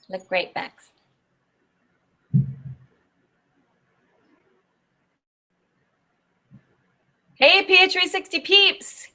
Look great, Bex. Hey, ph360 peeps.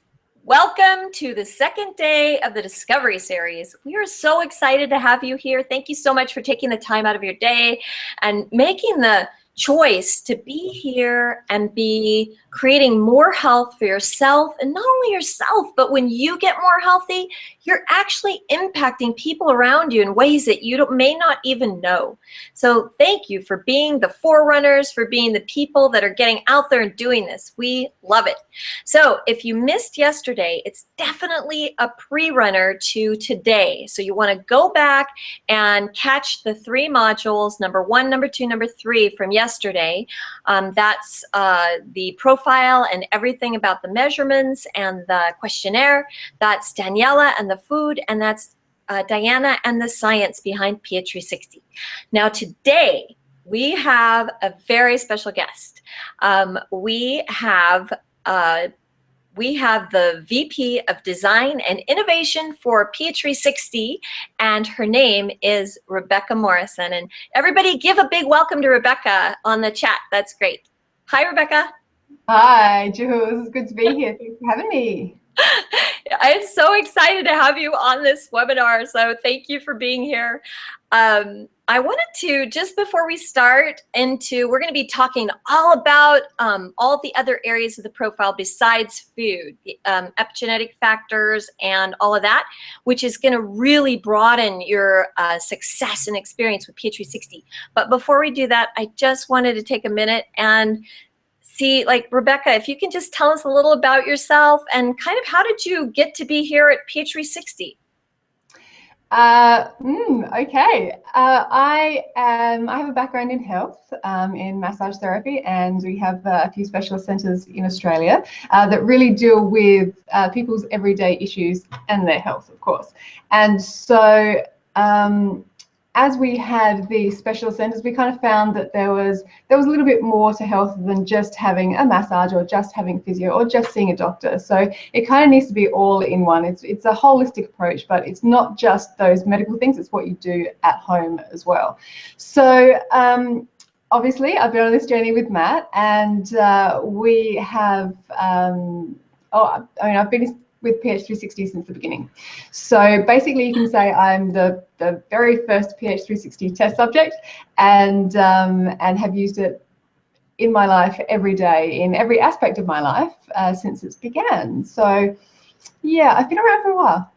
Welcome to the second day of the Discovery Series. We are so excited to have you here. Thank you so much for taking the time out of your day and making the choice to be here and be creating more health for yourself, and not only yourself, but when you get more healthy, you're actually impacting people around you in ways that you may not even know. So thank you for being the forerunners, for being the people that are getting out there and doing this. We love it. So if you missed yesterday, it's definitely a pre-runner to today. So you want to go back and catch the 3 modules, number 1, number 2, number 3 from yesterday. That's the profile and everything about the measurements and the questionnaire. That's Daniela and the food, and that's Diana and the science behind ph360. Now today we have a very special guest. We have the VP of Design and Innovation for ph360, and her name is Rebekah Morrison. And everybody give a big welcome to Rebekah on the chat. That's great. Hi, Rebekah. Hi, Jules. It's good to be here. Thanks for having me. I'm so excited to have you on this webinar, so thank you for being here. I wanted to, just before we start we're going to be talking all about all the other areas of the profile besides food, the epigenetic factors and all of that, which is going to really broaden your success and experience with ph360. But before we do that, I just wanted to take a minute and see, like, Rebekah, if you can just tell us a little about yourself and kind of how did you get to be here at ph360? Okay. I have a background in health, in massage therapy, and we have a few specialist centres in Australia that really deal with people's everyday issues and their health, of course. And so as we had these specialist centres, we kind of found that there was a little bit more to health than just having a massage or just having physio or just seeing a doctor. So it kind of needs to be all in one. It's a holistic approach, but it's not just those medical things, it's what you do at home as well. So obviously I've been on this journey with Matt, and we have, I've been with ph360 since the beginning. So basically you can say I'm the very first ph360 test subject, and have used it in my life every day, in every aspect of my life since it began. So yeah, I've been around for a while.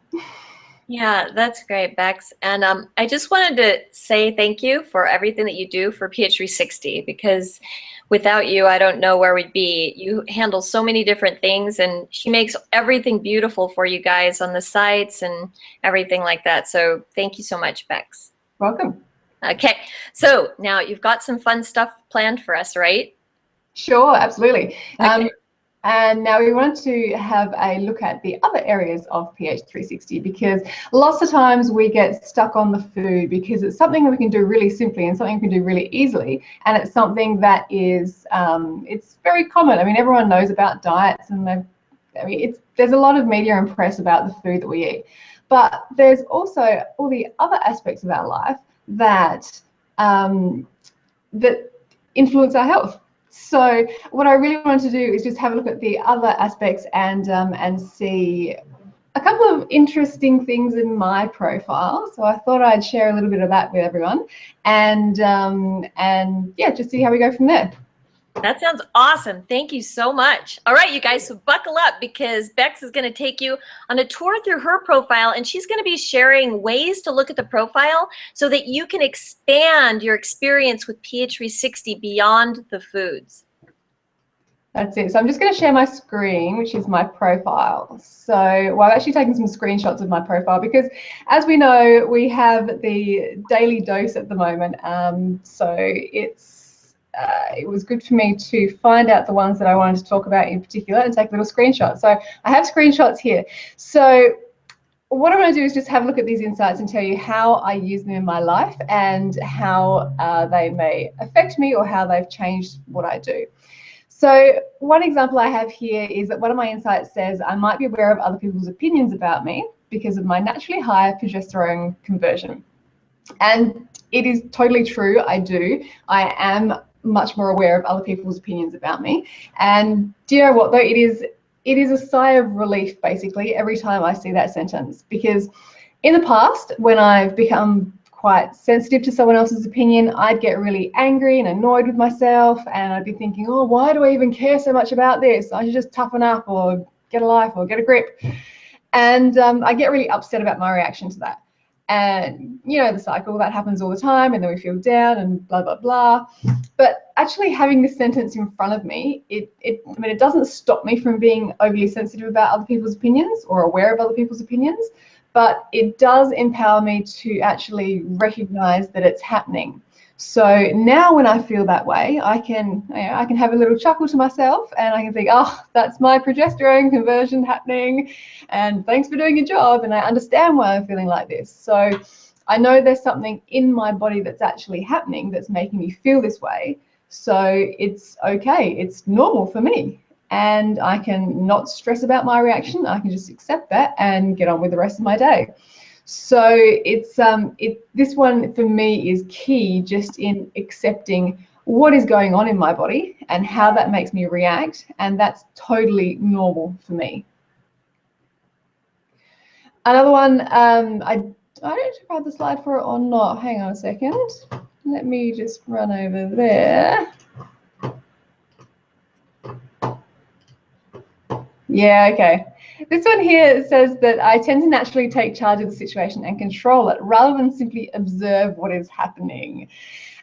Yeah, that's great, Bex. And I just wanted to say thank you for everything that you do for ph360, because without you, I don't know where we'd be. You handle so many different things, and she makes everything beautiful for you guys on the sites and everything like that. So thank you so much, Bex. Welcome. Okay, so now you've got some fun stuff planned for us, right? Sure, absolutely. Okay. And now we want to have a look at the other areas of ph360, because lots of times we get stuck on the food because it's something that we can do really simply and something we can do really easily, and it's something that is it's very common. I mean, everyone knows about diets, and there's a lot of media and press about the food that we eat, but there's also all the other aspects of our life that that influence our health. So what I really wanted to do is just have a look at the other aspects and see a couple of interesting things in my profile. So I thought I'd share a little bit of that with everyone, and yeah, just see how we go from there. That sounds awesome. Thank you so much. All right, you guys, so buckle up, because Bex is going to take you on a tour through her profile, and she's going to be sharing ways to look at the profile so that you can expand your experience with ph360 beyond the foods. That's it. So I'm just going to share my screen, which is my profile. So, well, I've actually taken some screenshots of my profile because, as we know, we have the daily dose at the moment. So it was good for me to find out the ones that I wanted to talk about in particular and take little screenshots. So I have screenshots here. So what I'm going to do is just have a look at these insights and tell you how I use them in my life and how they may affect me or how they've changed what I do. So one example I have here is that one of my insights says I might be aware of other people's opinions about me because of my naturally high progesterone conversion. And it is totally true, I do. I am much more aware of other people's opinions about me. And do you know what though? It is a sigh of relief basically every time I see that sentence, because in the past, when I've become quite sensitive to someone else's opinion, I'd get really angry and annoyed with myself, and I'd be thinking, oh, why do I even care so much about this? I should just toughen up or get a life or get a grip. And I get really upset about my reaction to that. And you know the cycle, that happens all the time, and then we feel down and blah, blah, blah. But actually having this sentence in front of me, it doesn't stop me from being overly sensitive about other people's opinions or aware of other people's opinions, but it does empower me to actually recognize that it's happening. So now when I feel that way, I can have a little chuckle to myself, and I can think, oh, that's my progesterone conversion happening, and thanks for doing your job, and I understand why I'm feeling like this. So I know there's something in my body that's actually happening that's making me feel this way. So it's okay, it's normal for me. And I can not stress about my reaction. I can just accept that and get on with the rest of my day. So this one for me is key, just in accepting what is going on in my body and how that makes me react, and that's totally normal for me. Another one, I don't know if I have the slide for it or not. Hang on a second. Let me just run over there. Yeah, okay. This one here says that I tend to naturally take charge of the situation and control it rather than simply observe what is happening.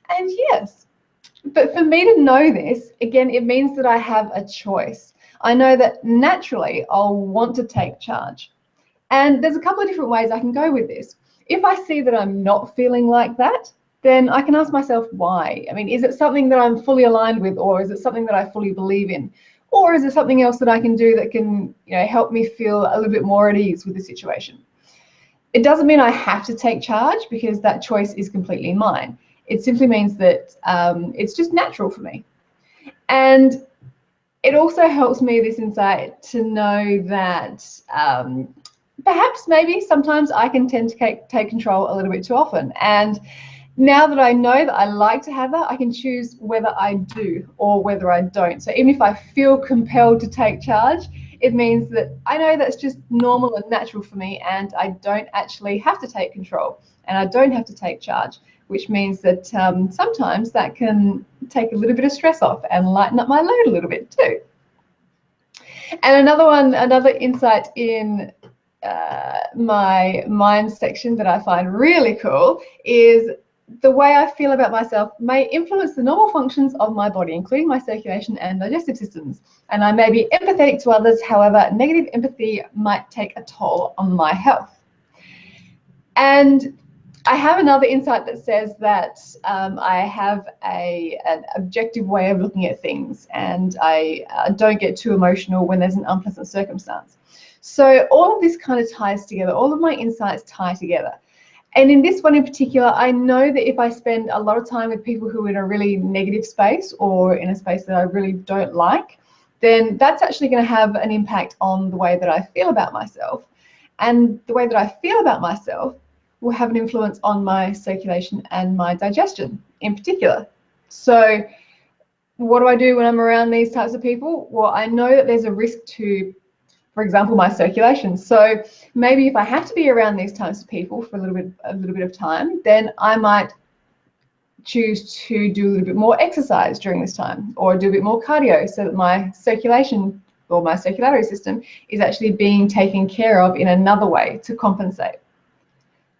And yes, but for me to know this, again, it means that I have a choice. I know that naturally I'll want to take charge. And there's a couple of different ways I can go with this. If I see that I'm not feeling like that, then I can ask myself why. I mean, is it something that I'm fully aligned with, or is it something that I fully believe in? Or is there something else that I can do that can, help me feel a little bit more at ease with the situation? It doesn't mean I have to take charge, because that choice is completely mine. It simply means that it's just natural for me. And it also helps me, this insight, to know that perhaps maybe sometimes I can tend to take control a little bit too often. And now that I know that I like to have that, I can choose whether I do or whether I don't. So even if I feel compelled to take charge, it means that I know that's just normal and natural for me, and I don't actually have to take control, and I don't have to take charge, which means that sometimes that can take a little bit of stress off and lighten up my load a little bit too. And another insight in my mind section that I find really cool is the way I feel about myself may influence the normal functions of my body, including my circulation and digestive systems. And I may be empathetic to others, however, negative empathy might take a toll on my health. And I have another insight that says that I have an objective way of looking at things, and I don't get too emotional when there's an unpleasant circumstance. So all of this kind of ties together. All of my insights tie together. And in this one in particular, I know that if I spend a lot of time with people who are in a really negative space or in a space that I really don't like, then that's actually going to have an impact on the way that I feel about myself. And the way that I feel about myself will have an influence on my circulation and my digestion in particular. So what do I do when I'm around these types of people? Well, I know that there's a risk to, for example, my circulation. So maybe if I have to be around these types of people for a little bit of time, then I might choose to do a little bit more exercise during this time, or do a bit more cardio, so that my circulation or my circulatory system is actually being taken care of in another way to compensate.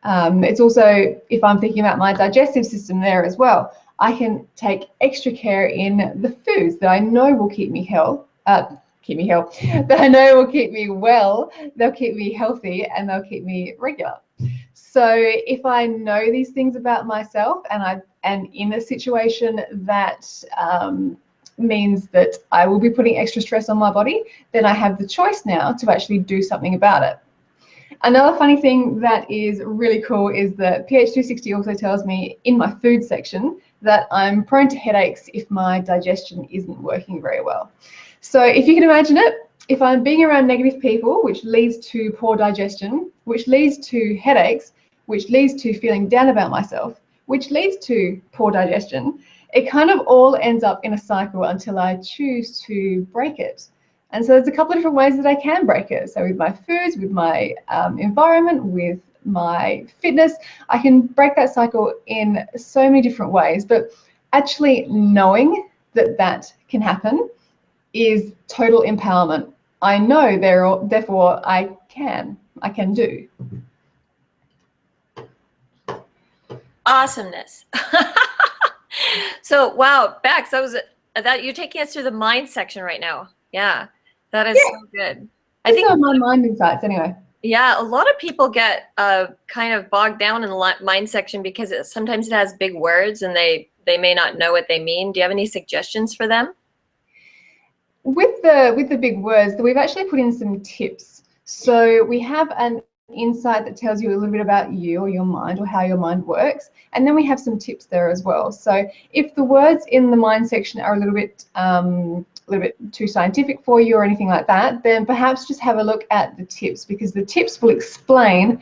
It's also, if I'm thinking about my digestive system there as well, I can take extra care in the foods that I know will keep me that I know will keep me well, they'll keep me healthy, and they'll keep me regular. So if I know these things about myself, and in a situation that means that I will be putting extra stress on my body, then I have the choice now to actually do something about it. Another funny thing that is really cool is that ph360 also tells me in my food section that I'm prone to headaches if my digestion isn't working very well. So if you can imagine it, if I'm being around negative people, which leads to poor digestion, which leads to headaches, which leads to feeling down about myself, which leads to poor digestion. It kind of all ends up in a cycle until I choose to break it. And so there's a couple of different ways that I can break it. So with my foods, with my environment, with my fitness, I can break that cycle in so many different ways. But actually knowing that that can happen is total empowerment. I know, therefore I can do. Awesomeness. So, wow, Bex, that you're taking us through the mind section right now. Yeah, that is so good. I think my mind insights anyway. Yeah, a lot of people get kind of bogged down in the mind section because sometimes it has big words and they may not know what they mean. Do you have any suggestions for them? With the big words, we've actually put in some tips. So we have an insight that tells you a little bit about you or your mind or how your mind works, and then we have some tips there as well. So if the words in the mind section are a little bit too scientific for you or anything like that, then perhaps just have a look at the tips, because the tips will explain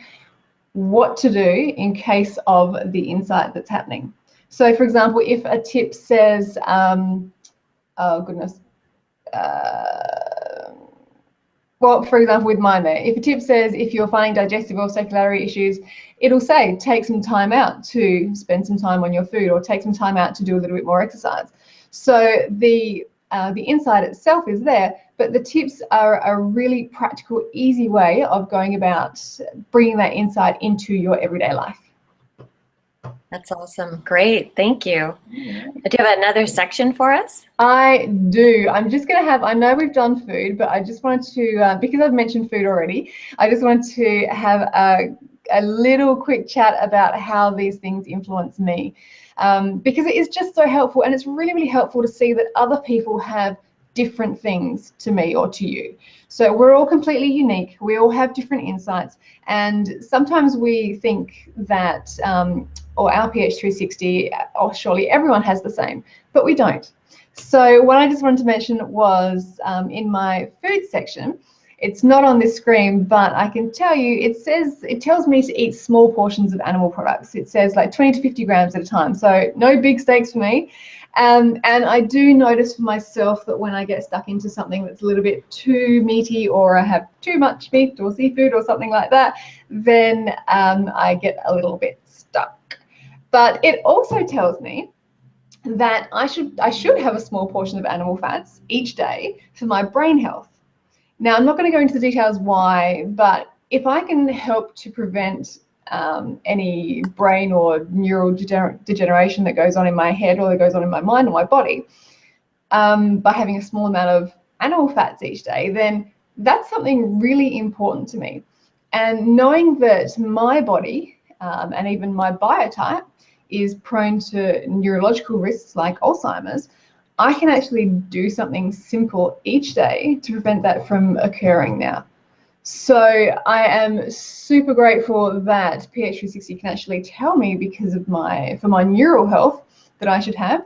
what to do in case of the insight that's happening. So for example, if a tip says, well, for example, with mine there, if a tip says if you're finding digestive or circulatory issues, it'll say take some time out to spend some time on your food, or take some time out to do a little bit more exercise. So the insight itself is there, but the tips are a really practical, easy way of going about bringing that insight into your everyday life. That's awesome. Great. Thank you. Do you have another section for us? I do. I'm just going to have, I know we've done food, but I just wanted to, because I've mentioned food already, I just wanted to have a little quick chat about how these things influence me. Because it is just so helpful, and it's really, really helpful to see that other people have different things to me or to you. So we're all completely unique. We all have different insights, and sometimes we think that or our ph360, or surely everyone has the same, but we don't. So what I just wanted to mention was in my food section, it's not on this screen, but I can tell you, it tells me to eat small portions of animal products. It says like 20 to 50 grams at a time. So no big steaks for me. And I do notice for myself that when I get stuck into something that's a little bit too meaty, or I have too much meat or seafood or something like that, then I get a little bit stuck. But it also tells me that I should have a small portion of animal fats each day for my brain health. Now, I'm not going to go into the details why, but if I can help to prevent any brain or neural degeneration that goes on in my head or that goes on in my mind or my body by having a small amount of animal fats each day, then that's something really important to me. And knowing that my body and even my biotype is prone to neurological risks like Alzheimer's, I can actually do something simple each day to prevent that from occurring now. So I am super grateful that ph360 can actually tell me, because of for my neural health, that I should have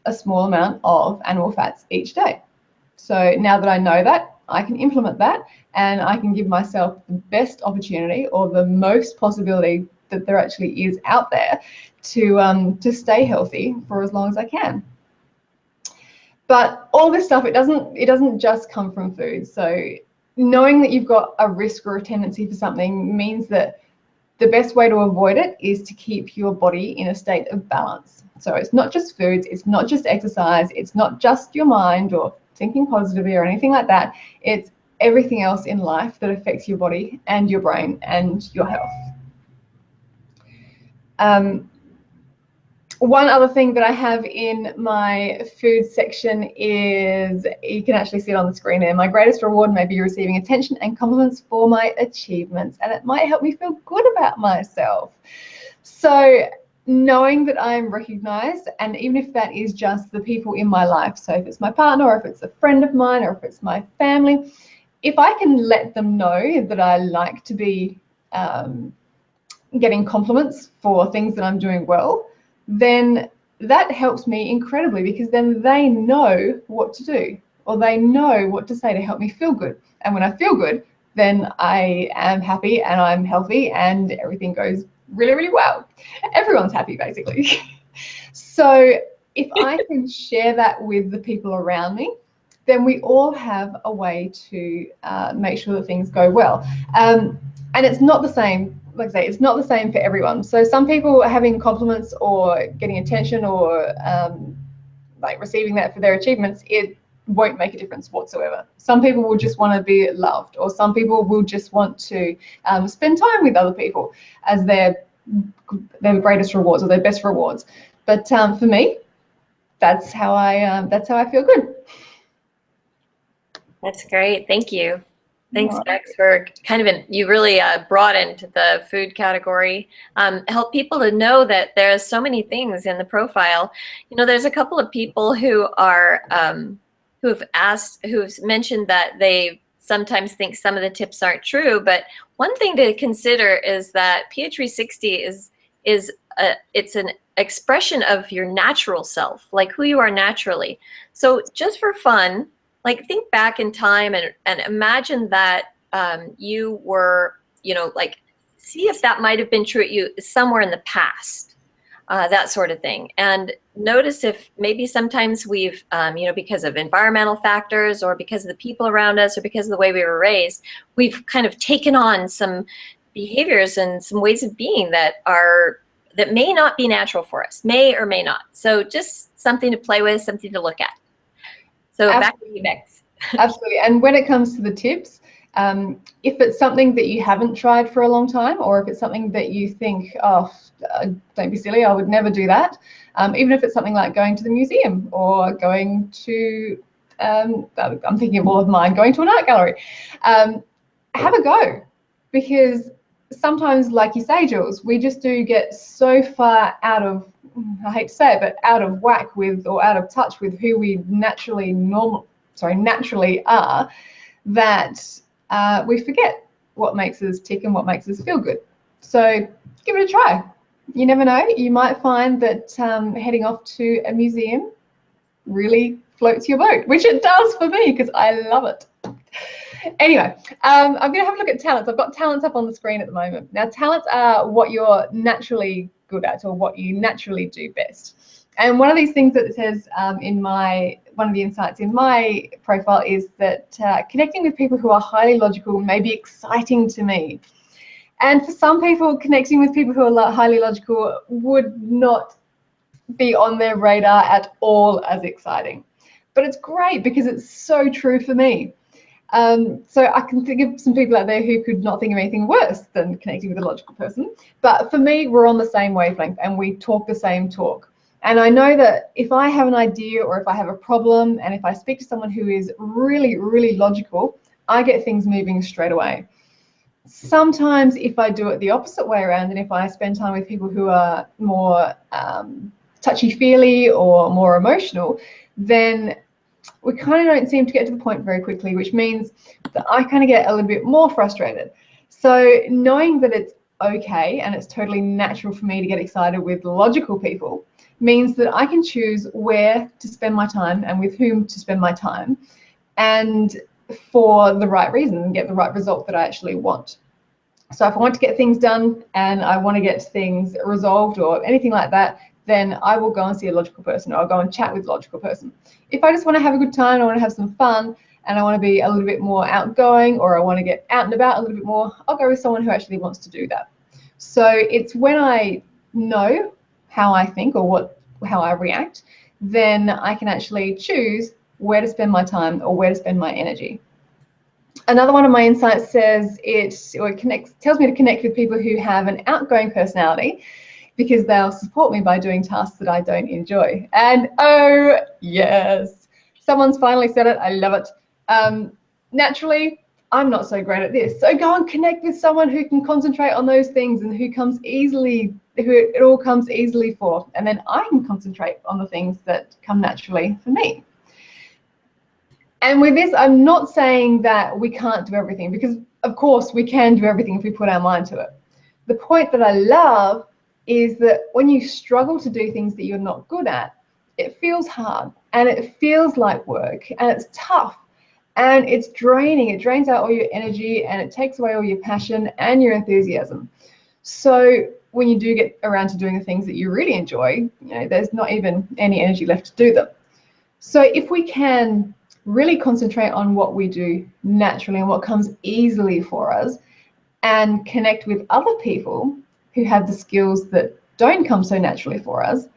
a small amount of animal fats each day. So now that I know that, I can implement that, and I can give myself the best opportunity, or the most possibility that there actually is out there, to stay healthy for as long as I can. But all this stuff, it doesn't just come from food. So knowing that you've got a risk or a tendency for something means that the best way to avoid it is to keep your body in a state of balance. So it's not just foods, it's not just exercise, it's not just your mind or thinking positively or anything like that. It's everything else in life that affects your body and your brain and your health. One other thing that I have in my food section is, you can actually see it on the screen there, my greatest reward may be receiving attention and compliments for my achievements, and it might help me feel good about myself. So knowing that I'm recognized, and even if that is just the people in my life, so if it's my partner, or if it's a friend of mine, or if it's my family, if I can let them know that I like to be getting compliments for things that I'm doing well, then that helps me incredibly, because then they know what to do, or they know what to say to help me feel good. And when I feel good, then I am happy and I'm healthy and everything goes really, really well. Everyone's happy, basically. So if I can share that with the people around me, then we all have a way to make sure that things go well. And it's not the same, like I say, it's not the same for everyone. So some people are having compliments or getting attention or like receiving that for their achievements, it won't make a difference whatsoever. Some people will just want to be loved, or some people will just want to spend time with other people as their greatest rewards or their best rewards. But for me, that's how I feel good. That's great. Thank you. Thanks, Right. Bex, for you really broadened the food category. Help people to know that there's so many things in the profile. You know, there's a couple of people who are who've mentioned that they sometimes think some of the tips aren't true. But one thing to consider is that ph360 it's an expression of your natural self, like who you are naturally. So just for fun, like think back in time and imagine that you were, like see if that might have been true at you somewhere in the past, that sort of thing. And notice if maybe sometimes we've, because of environmental factors or because of the people around us or because of the way we were raised, we've kind of taken on some behaviors and some ways of being that may not be natural for us, may or may not. So just something to play with, something to look at. So back to you, Bex. Absolutely. And when it comes to the tips, if it's something that you haven't tried for a long time, or if it's something that you think, oh, don't be silly, I would never do that. Even if it's something like going to the museum or going to, I'm thinking of all of mine, going to an art gallery, have a go. Because sometimes, like you say, Jules, we just do get so far out of, I hate to say it, but out of whack with or out of touch with who we naturally are, that we forget what makes us tick and what makes us feel good. So give it a try. You never know, you might find that heading off to a museum really floats your boat, which it does for me because I love it. Anyway, I'm going to have a look at talents. I've got talents up on the screen at the moment. Now, talents are what you're naturally good at or what you naturally do best. And one of these things that it says one of the insights in my profile is that connecting with people who are highly logical may be exciting to me. And for some people, connecting with people who are highly logical would not be on their radar at all as exciting. But it's great because it's so true for me. So I can think of some people out there who could not think of anything worse than connecting with a logical person. But for me, we're on the same wavelength and we talk the same talk. And I know that if I have an idea or if I have a problem and if I speak to someone who is really, really logical, I get things moving straight away. Sometimes if I do it the opposite way around and if I spend time with people who are more touchy-feely or more emotional, then we kind of don't seem to get to the point very quickly, which means that I kind of get a little bit more frustrated. So knowing that it's okay and it's totally natural for me to get excited with logical people means that I can choose where to spend my time and with whom to spend my time, and for the right reason and get the right result that I actually want. So if I want to get things done and I want to get things resolved or anything like that, then I will go and see a logical person or I'll go and chat with a logical person. If I just want to have a good time, I want to have some fun, and I want to be a little bit more outgoing or I want to get out and about a little bit more, I'll go with someone who actually wants to do that. So it's when I know how I think or how I react, then I can actually choose where to spend my time or where to spend my energy. Another one of my insights says tells me to connect with people who have an outgoing personality, because they'll support me by doing tasks that I don't enjoy. And oh yes, someone's finally said it, I love it. Naturally, I'm not so great at this. So go and connect with someone who can concentrate on those things and who it all comes easily for. And then I can concentrate on the things that come naturally for me. And with this, I'm not saying that we can't do everything, because of course we can do everything if we put our mind to it. The point that I love is that when you struggle to do things that you're not good at, it feels hard and it feels like work and it's tough and it's draining. It drains out all your energy and it takes away all your passion and your enthusiasm. So when you do get around to doing the things that you really enjoy, there's not even any energy left to do them. So if we can really concentrate on what we do naturally and what comes easily for us, and connect with other people who have the skills that don't come so naturally for us,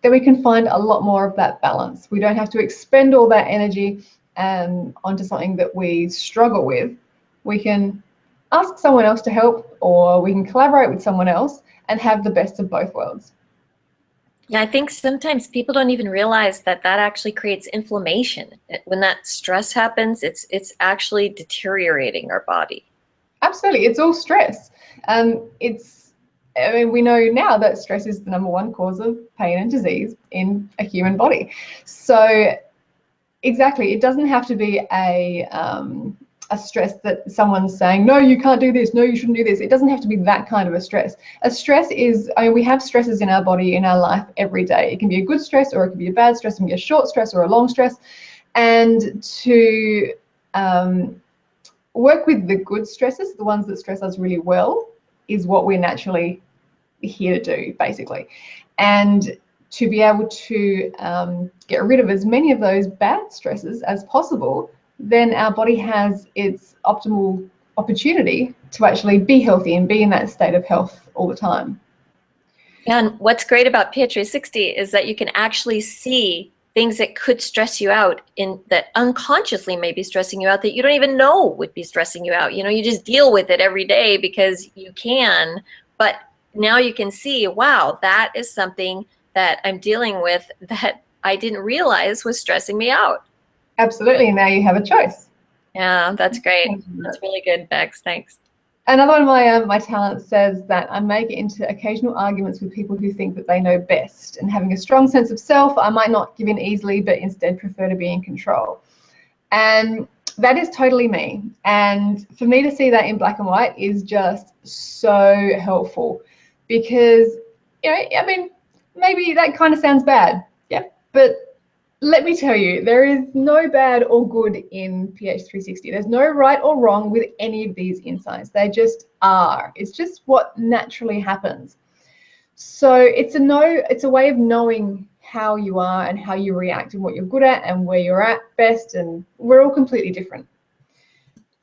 then we can find a lot more of that balance. We don't have to expend all that energy onto something that we struggle with. We can ask someone else to help, or we can collaborate with someone else and have the best of both worlds. Yeah, I think sometimes people don't even realize that actually creates inflammation. When that stress happens, it's actually deteriorating our body. Absolutely, it's all stress. We know now that stress is the #1 cause of pain and disease in a human body. So exactly, it doesn't have to be a stress that someone's saying, no, you can't do this, no, you shouldn't do this. It doesn't have to be that kind of a stress. A stress is, we have stresses in our body, in our life every day. It can be a good stress, or it can be a bad stress. It can be a short stress or a long stress. And to work with the good stresses, the ones that stress us really well, is what we're naturally here to do, basically. And to be able to get rid of as many of those bad stresses as possible, then our body has its optimal opportunity to actually be healthy and be in that state of health all the time. And what's great about ph360 is that you can actually see things that could stress you out, that unconsciously may be stressing you out, that you don't even know would be stressing you out. You just deal with it every day because you can, but now you can see, wow, that is something that I'm dealing with that I didn't realize was stressing me out. Absolutely, and now you have a choice. Yeah, that's great. That's really good, Bex. Thanks. Another one of my talents says that I may get into occasional arguments with people who think that they know best, and having a strong sense of self, I might not give in easily, but instead prefer to be in control. And that is totally me. And for me to see that in black and white is just so helpful, because, maybe that kind of sounds bad, yeah, but let me tell you, there is no bad or good in ph360. There's no right or wrong with any of these insights. They just are. It's just what naturally happens. So it's a way of knowing how you are and how you react and what you're good at and where you're at best, and we're all completely different.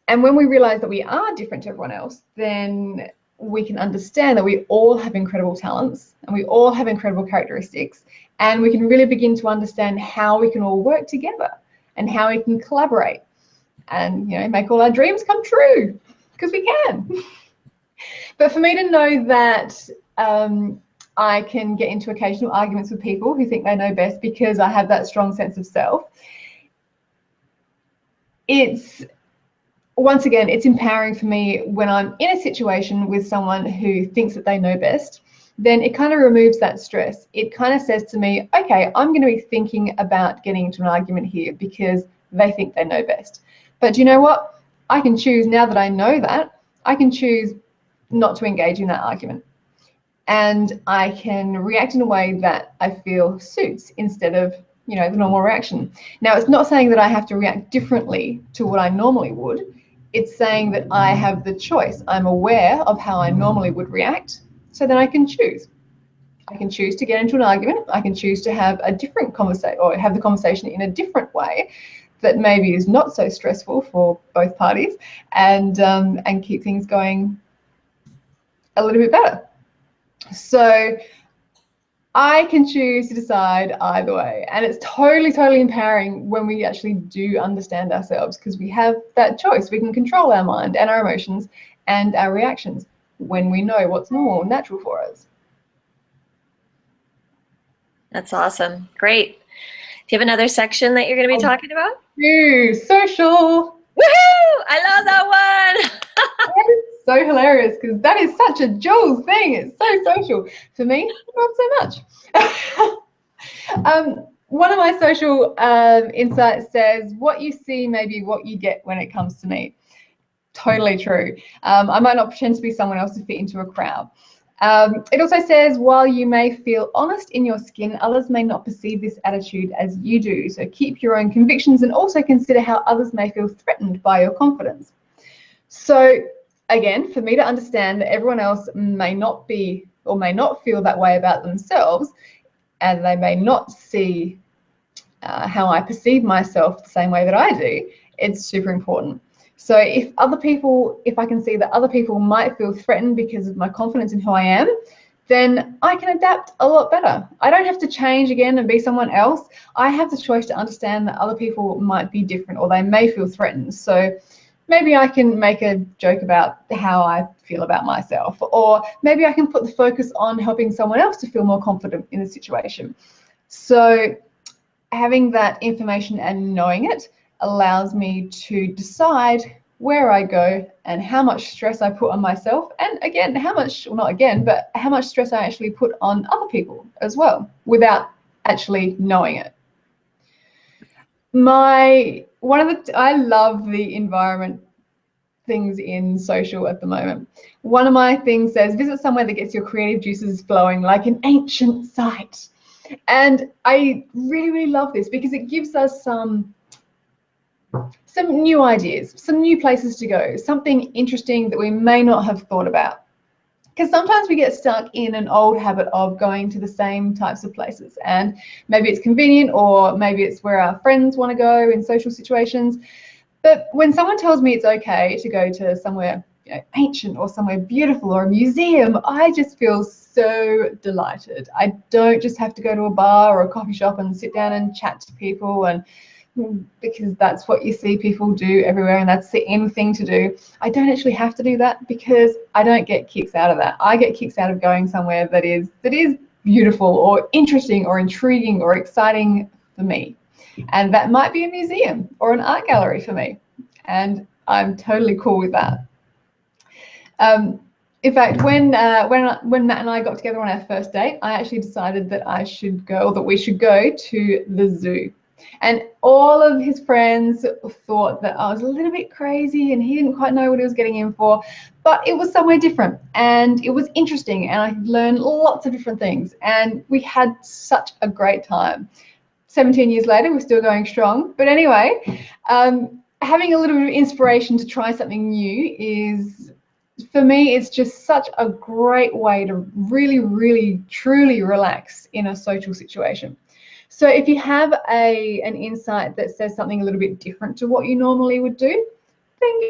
And when we realize that we are different to everyone else, then we can understand that we all have incredible talents and we all have incredible characteristics, and we can really begin to understand how we can all work together and how we can collaborate and make all our dreams come true, because we can. But for me to know that I can get into occasional arguments with people who think they know best because I have that strong sense of self, once again, it's empowering for me when I'm in a situation with someone who thinks that they know best. Then it kind of removes that stress. It kind of says to me, okay, I'm going to be thinking about getting into an argument here because they think they know best. But do you know what? I can choose, now that I know that, I can choose not to engage in that argument. And I can react in a way that I feel suits, instead of, the normal reaction. Now, it's not saying that I have to react differently to what I normally would. It's saying that I have the choice. I'm aware of how I normally would react, so then I can choose. I can choose to get into an argument. I can choose to have a different conversation, or have the conversation in a different way that maybe is not so stressful for both parties, and keep things going a little bit better. So I can choose to decide either way, and it's totally, totally empowering when we actually do understand ourselves, because we have that choice. We can control our mind and our emotions and our reactions when we know what's normal and natural for us. That's awesome. Great. Do you have another section that you're going to be talking about? Social. Woohoo! I love that one. That is so hilarious, because that is such a Jules thing. It's so social. For me, not so much. One of my social insights says, what you see may be what you get when it comes to me. Totally true. I might not pretend to be someone else to fit into a crowd. It also says, while you may feel honest in your skin, others may not perceive this attitude as you do. So keep your own convictions, and also consider how others may feel threatened by your confidence. So again, for me to understand that everyone else may not be or may not feel that way about themselves, and they may not see how I perceive myself the same way that I do, it's super important. So if I can see that other people might feel threatened because of my confidence in who I am, then I can adapt a lot better. I don't have to change again and be someone else. I have the choice to understand that other people might be different, or they may feel threatened. So maybe I can make a joke about how I feel about myself, or maybe I can put the focus on helping someone else to feel more confident in the situation. So having that information and knowing it allows me to decide where I go and how much stress I put on myself, and again, how much stress I actually put on other people as well, without actually knowing it. I love the environment things in social at the moment. One of my things says, visit somewhere that gets your creative juices flowing like an ancient site. And I really, really love this because it gives us some new ideas, some new places to go, something interesting that we may not have thought about. Because sometimes we get stuck in an old habit of going to the same types of places, and maybe it's convenient, or maybe it's where our friends want to go in social situations. But when someone tells me it's okay to go to somewhere ancient or somewhere beautiful or a museum, I just feel so delighted. I don't just have to go to a bar or a coffee shop and sit down and chat to people, and because that's what you see people do everywhere and that's the in thing to do. I don't actually have to do that because I don't get kicks out of that. I get kicks out of going somewhere that is beautiful or interesting or intriguing or exciting for me. And that might be a museum or an art gallery for me. And I'm totally cool with that. In fact, when Matt and I got together on our first date, I actually decided that we should go to the zoo. And all of his friends thought that I was a little bit crazy and he didn't quite know what he was getting in for, but it was somewhere different and it was interesting and I learned lots of different things and we had such a great time. 17 years later, we're still going strong. But anyway, having a little bit of inspiration to try something new is, for me, it's just such a great way to really, really, truly relax in a social situation. So if you have an insight that says something a little bit different to what you normally would do, then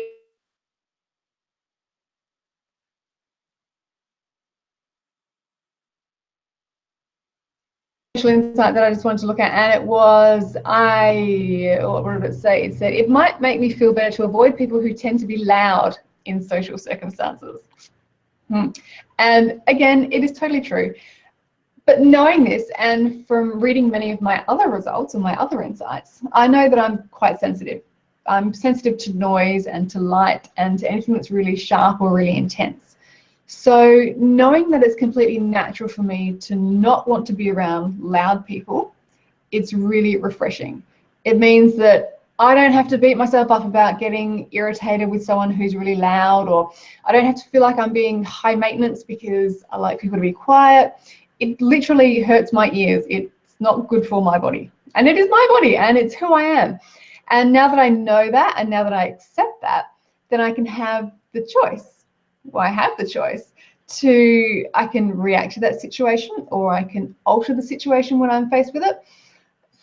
insight that I just wanted to look at, and it was, what did it say? It said, it might make me feel better to avoid people who tend to be loud in social circumstances. And again, it is totally true. But knowing this, and from reading many of my other results and my other insights, I know that I'm quite sensitive. I'm sensitive to noise and to light and to anything that's really sharp or really intense. So knowing that it's completely natural for me to not want to be around loud people, it's really refreshing. It means that I don't have to beat myself up about getting irritated with someone who's really loud, or I don't have to feel like I'm being high maintenance because I like people to be quiet. It literally hurts my ears. It's not good for my body. And it is my body and it's who I am. And now that I know that and now that I accept that, then I can have the choice. Well, I have the choice I can react to that situation, or I can alter the situation when I'm faced with it.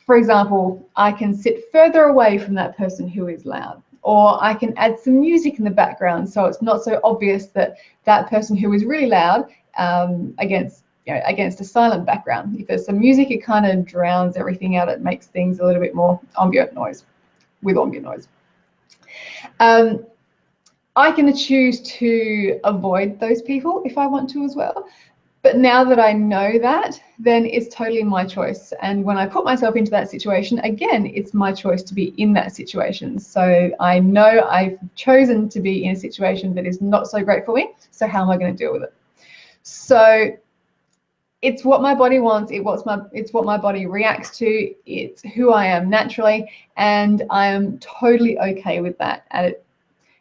For example, I can sit further away from that person who is loud, or I can add some music in the background so it's not so obvious that that person who is really loud against a silent background. If there's some music, it kind of drowns everything out. It makes things a little bit more ambient noise. I can choose to avoid those people if I want to as well. But now that I know that, then it's totally my choice. And when I put myself into that situation, again, it's my choice to be in that situation. So I know I've chosen to be in a situation that is not so great for me. So how am I going to deal with it? So it's what my body wants. It's what my body reacts to. It's who I am naturally, and I am totally okay with that. And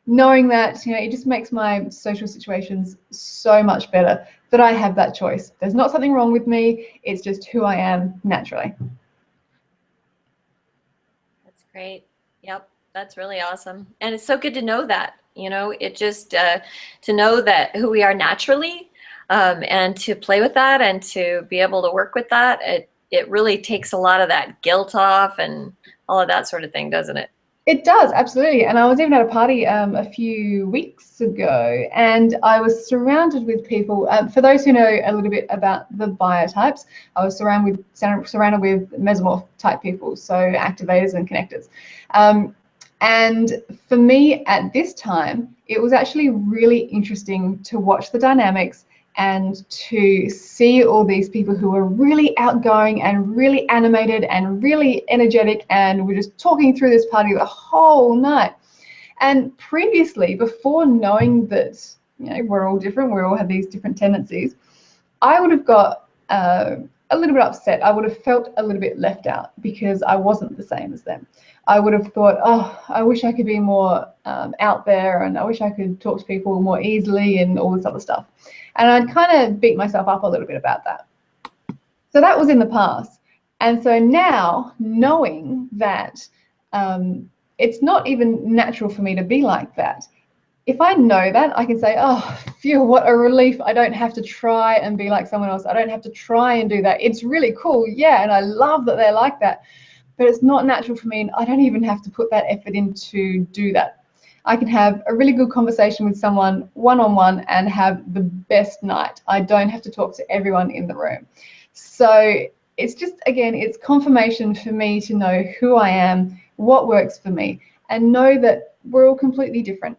knowing that, it just makes my social situations so much better that I have that choice. There's not something wrong with me. It's just who I am naturally. That's great. Yep, that's really awesome. And it's so good to know that, it just to know that who we are naturally and to play with that and to be able to work with that, it really takes a lot of that guilt off and all of that sort of thing, doesn't it? It does, absolutely. And I was even at a party a few weeks ago, and I was surrounded with people. For those who know a little bit about the biotypes, I was surrounded with mesomorph type people, so activators and connectors. And for me at this time, it was actually really interesting to watch the dynamics and to see all these people who were really outgoing and really animated and really energetic, and we're just talking through this party the whole night. And previously, before knowing that, you know, we're all different, we all have these different tendencies, I would have got a little bit upset. I would have felt a little bit left out because I wasn't the same as them. I would have thought, oh, I wish I could be more out there, and I wish I could talk to people more easily and all this other stuff. And I'd kind of beat myself up a little bit about that. So that was in the past. And so now, knowing that it's not even natural for me to be like that, if I know that, I can say, oh, phew, what a relief. I don't have to try and be like someone else. I don't have to try and do that. It's really cool, yeah, and I love that they're like that. But it's not natural for me, and I don't even have to put that effort in to do that. I can have a really good conversation with someone one-on-one and have the best night. I don't have to talk to everyone in the room. So it's just, again, it's confirmation for me to know who I am, what works for me, and know that we're all completely different.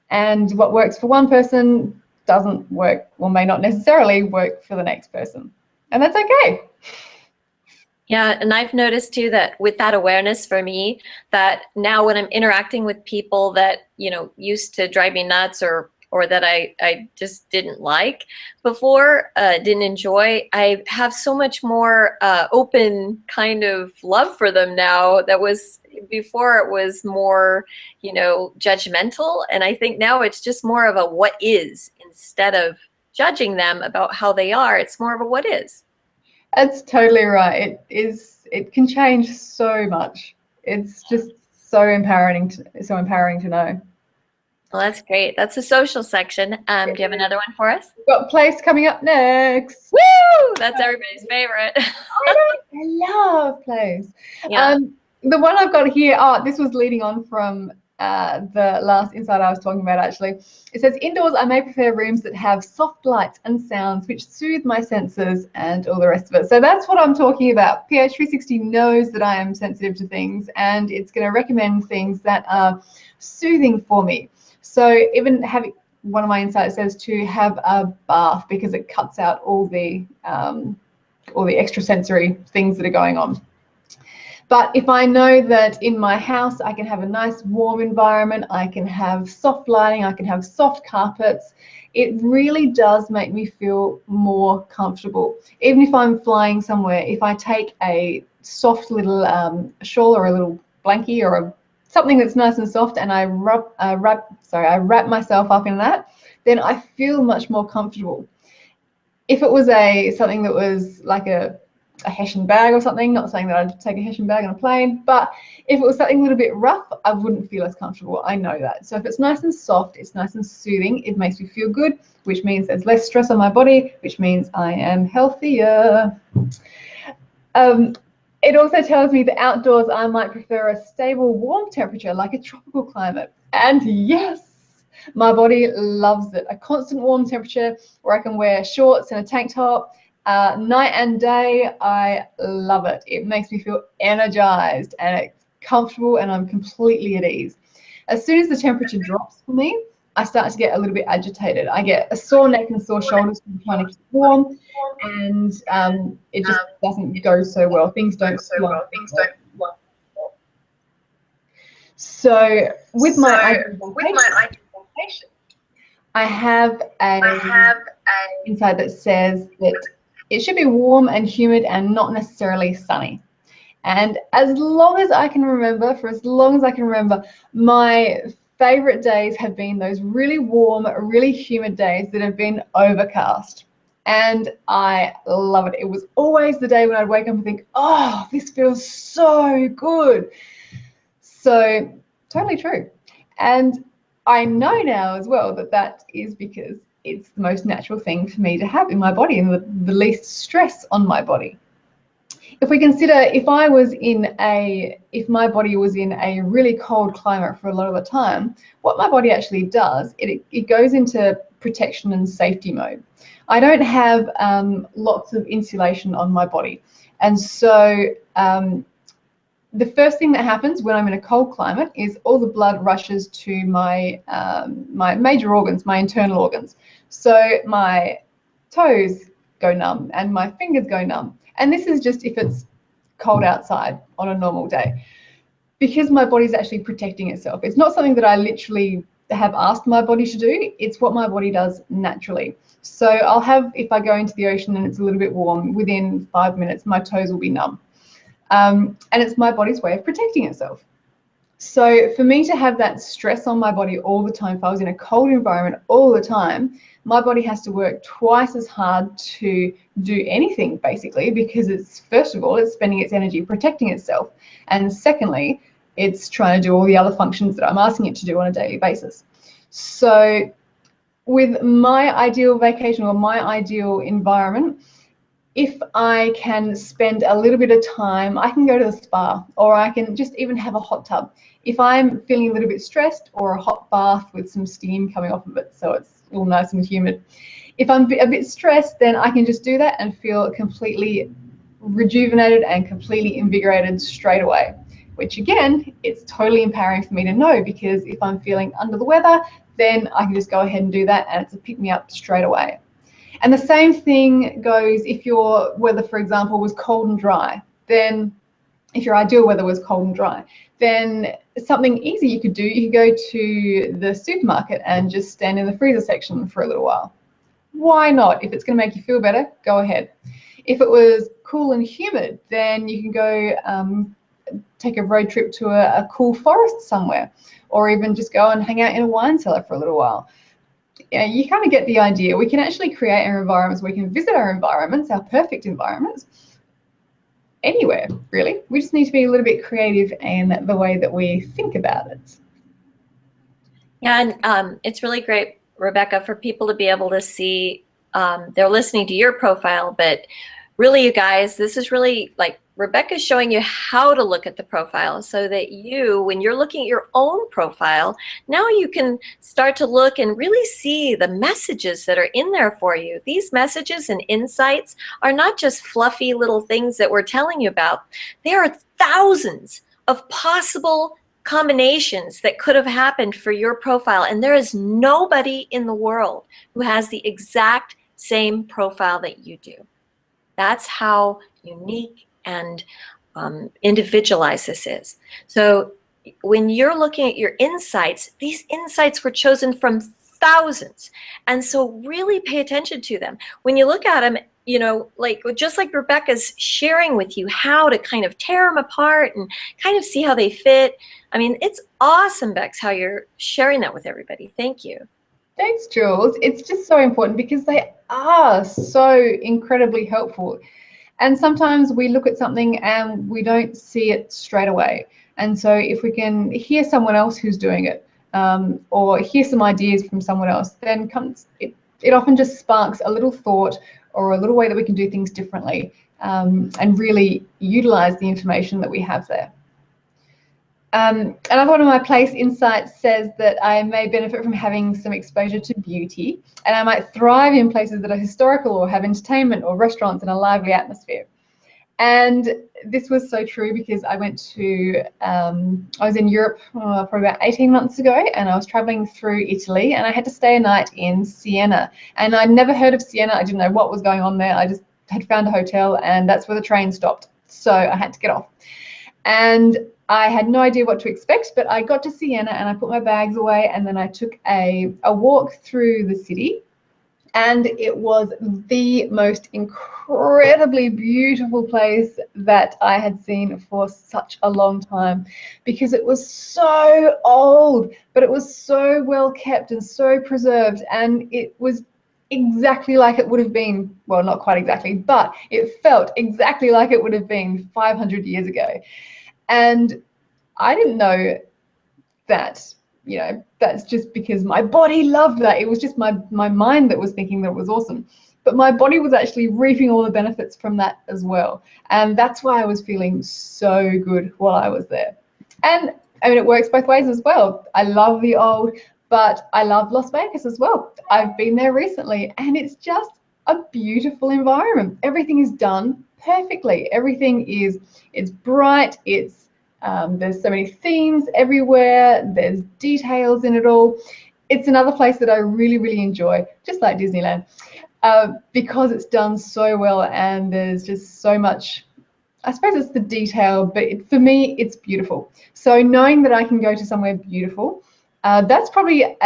And what works for one person doesn't work, or may not necessarily work for the next person. And that's okay. Yeah, and I've noticed too that with that awareness for me, that now when I'm interacting with people that, you know, used to drive me nuts or that I just didn't like before, didn't enjoy, I have so much more open kind of love for them now. That was before, it was more, you know, judgmental. And I think now it's just more of a what is, instead of judging them about how they are. It's more of a what is. That's totally right. It is. It can change so much. It's just so empowering to know. Well, that's great. That's the social section. Do you have another one for us? We've got place coming up next. Woo! That's everybody's favorite. I love place. Yeah. The one I've got here, this was leading on from the last insight I was talking about, actually. It says, indoors, I may prefer rooms that have soft lights and sounds which soothe my senses and all the rest of it. So that's what I'm talking about. ph360 knows that I am sensitive to things, and it's going to recommend things that are soothing for me. So even having, one of my insights says to have a bath, because it cuts out all the extrasensory things that are going on. But if I know that in my house I can have a nice warm environment, I can have soft lighting, I can have soft carpets, it really does make me feel more comfortable. Even if I'm flying somewhere, if I take a soft little shawl or a little blankie or something that's nice and soft, and I wrap myself up in that, then I feel much more comfortable. If it was something that was like a Hessian bag or something, not saying that I'd take a Hessian bag on a plane, but if it was something a little bit rough, I wouldn't feel as comfortable. I know that. So if it's nice and soft, it's nice and soothing, it makes me feel good, which means there's less stress on my body, which means I am healthier. It also tells me that outdoors I might prefer a stable, warm temperature, like a tropical climate. And yes, my body loves it. A constant warm temperature where I can wear shorts and a tank top, night and day. I love it. It makes me feel energized and it's comfortable, and I'm completely at ease. As soon as the temperature drops for me, I start to get a little bit agitated. I get a sore neck and sore shoulders from trying to keep warm, and it just doesn't go so well. Things don't flow. So with my ideal location, I have an insight that says that it should be warm and humid and not necessarily sunny. And as long as I can remember, my favorite days have been those really warm, really humid days that have been overcast. And I love it. It was always the day when I'd wake up and think, oh, this feels so good. So totally true. And I know now as well that that is because it's the most natural thing for me to have in my body and the least stress on my body. If we consider if my body was in a really cold climate for a lot of the time, what my body actually does, it goes into protection and safety mode. I don't have lots of insulation on my body. And so the first thing that happens when I'm in a cold climate is all the blood rushes to my major organs, my internal organs. So my toes go numb and my fingers go numb. And this is just if it's cold outside on a normal day, because my body's actually protecting itself. It's not something that I literally have asked my body to do. It's what my body does naturally. So I'll have, if I go into the ocean and it's a little bit warm, within 5 minutes, my toes will be numb. And it's my body's way of protecting itself. So for me to have that stress on my body all the time, if I was in a cold environment all the time, my body has to work twice as hard to do anything, basically, because it's, first of all, it's spending its energy protecting itself. And secondly, it's trying to do all the other functions that I'm asking it to do on a daily basis. So with my ideal vacation or my ideal environment, if I can spend a little bit of time, I can go to the spa, or I can just even have a hot tub. If I'm feeling a little bit stressed, or a hot bath with some steam coming off of it, so it's all nice and humid. If I'm a bit stressed, then I can just do that and feel completely rejuvenated and completely invigorated straight away, which again, it's totally empowering for me to know, because if I'm feeling under the weather, then I can just go ahead and do that, and it's a pick me up straight away. And the same thing goes if your weather, for example, was cold and dry. Then if your ideal weather was cold and dry, then something easy you could do, you could go to the supermarket and just stand in the freezer section for a little while. Why not? If it's going to make you feel better, go ahead. If it was cool and humid, then you can go take a road trip to a cool forest somewhere, or even just go and hang out in a wine cellar for a little while. Yeah, you kind of get the idea. We can actually create our environments. We can visit our environments, our perfect environments, anywhere, really. We just need to be a little bit creative in the way that we think about it. Yeah, and it's really great, Rebekah, for people to be able to see, they're listening to your profile, but really, you guys, this is really like Rebekah's showing you how to look at the profile, so that you, when you're looking at your own profile, now you can start to look and really see the messages that are in there for you. These messages and insights are not just fluffy little things that we're telling you about. There are thousands of possible combinations that could have happened for your profile, and there is nobody in the world who has the exact same profile that you do. That's how unique and individualized this is. So when you're looking at your insights, these insights were chosen from thousands. And so really pay attention to them. When you look at them, you know, like just like Rebekah's sharing with you how to kind of tear them apart and kind of see how they fit. I mean, it's awesome, Bex, how you're sharing that with everybody. Thank you. Thanks, Jules. It's just so important because they are so incredibly helpful. And sometimes we look at something and we don't see it straight away. And so if we can hear someone else who's doing it, or hear some ideas from someone else, then it often just sparks a little thought or a little way that we can do things differently, and really utilize the information that we have there. Another one of my place insights says that I may benefit from having some exposure to beauty, and I might thrive in places that are historical or have entertainment or restaurants and a lively atmosphere. And this was so true because I went to, I was in Europe probably about 18 months ago, and I was traveling through Italy, and I had to stay a night in Siena. And I'd never heard of Siena. I didn't know what was going on there. I just had found a hotel, and that's where the train stopped. So I had to get off. And I had no idea what to expect, but I got to Siena and I put my bags away, and then I took a walk through the city, and it was the most incredibly beautiful place that I had seen for such a long time, because it was so old, but it was so well kept and so preserved, and it was exactly like it would have been, well, not quite exactly, but it felt exactly like it would have been 500 years ago. And I didn't know that you know, that's just because my body loved that. It was just my mind that was thinking that it was awesome. But my body was actually reaping all the benefits from that as well. And that's why I was feeling so good while I was there. And I mean, it works both ways as well. I love the old, but I love Las Vegas as well. I've been there recently, and it's just a beautiful environment. Everything is done perfectly. Everything is, it's bright, it's there's so many themes everywhere, there's details in it all. It's another place that I really, really enjoy, just like Disneyland, because it's done so well, and there's just so much, I suppose it's the detail, but for me, it's beautiful. So knowing that I can go to somewhere beautiful, that's probably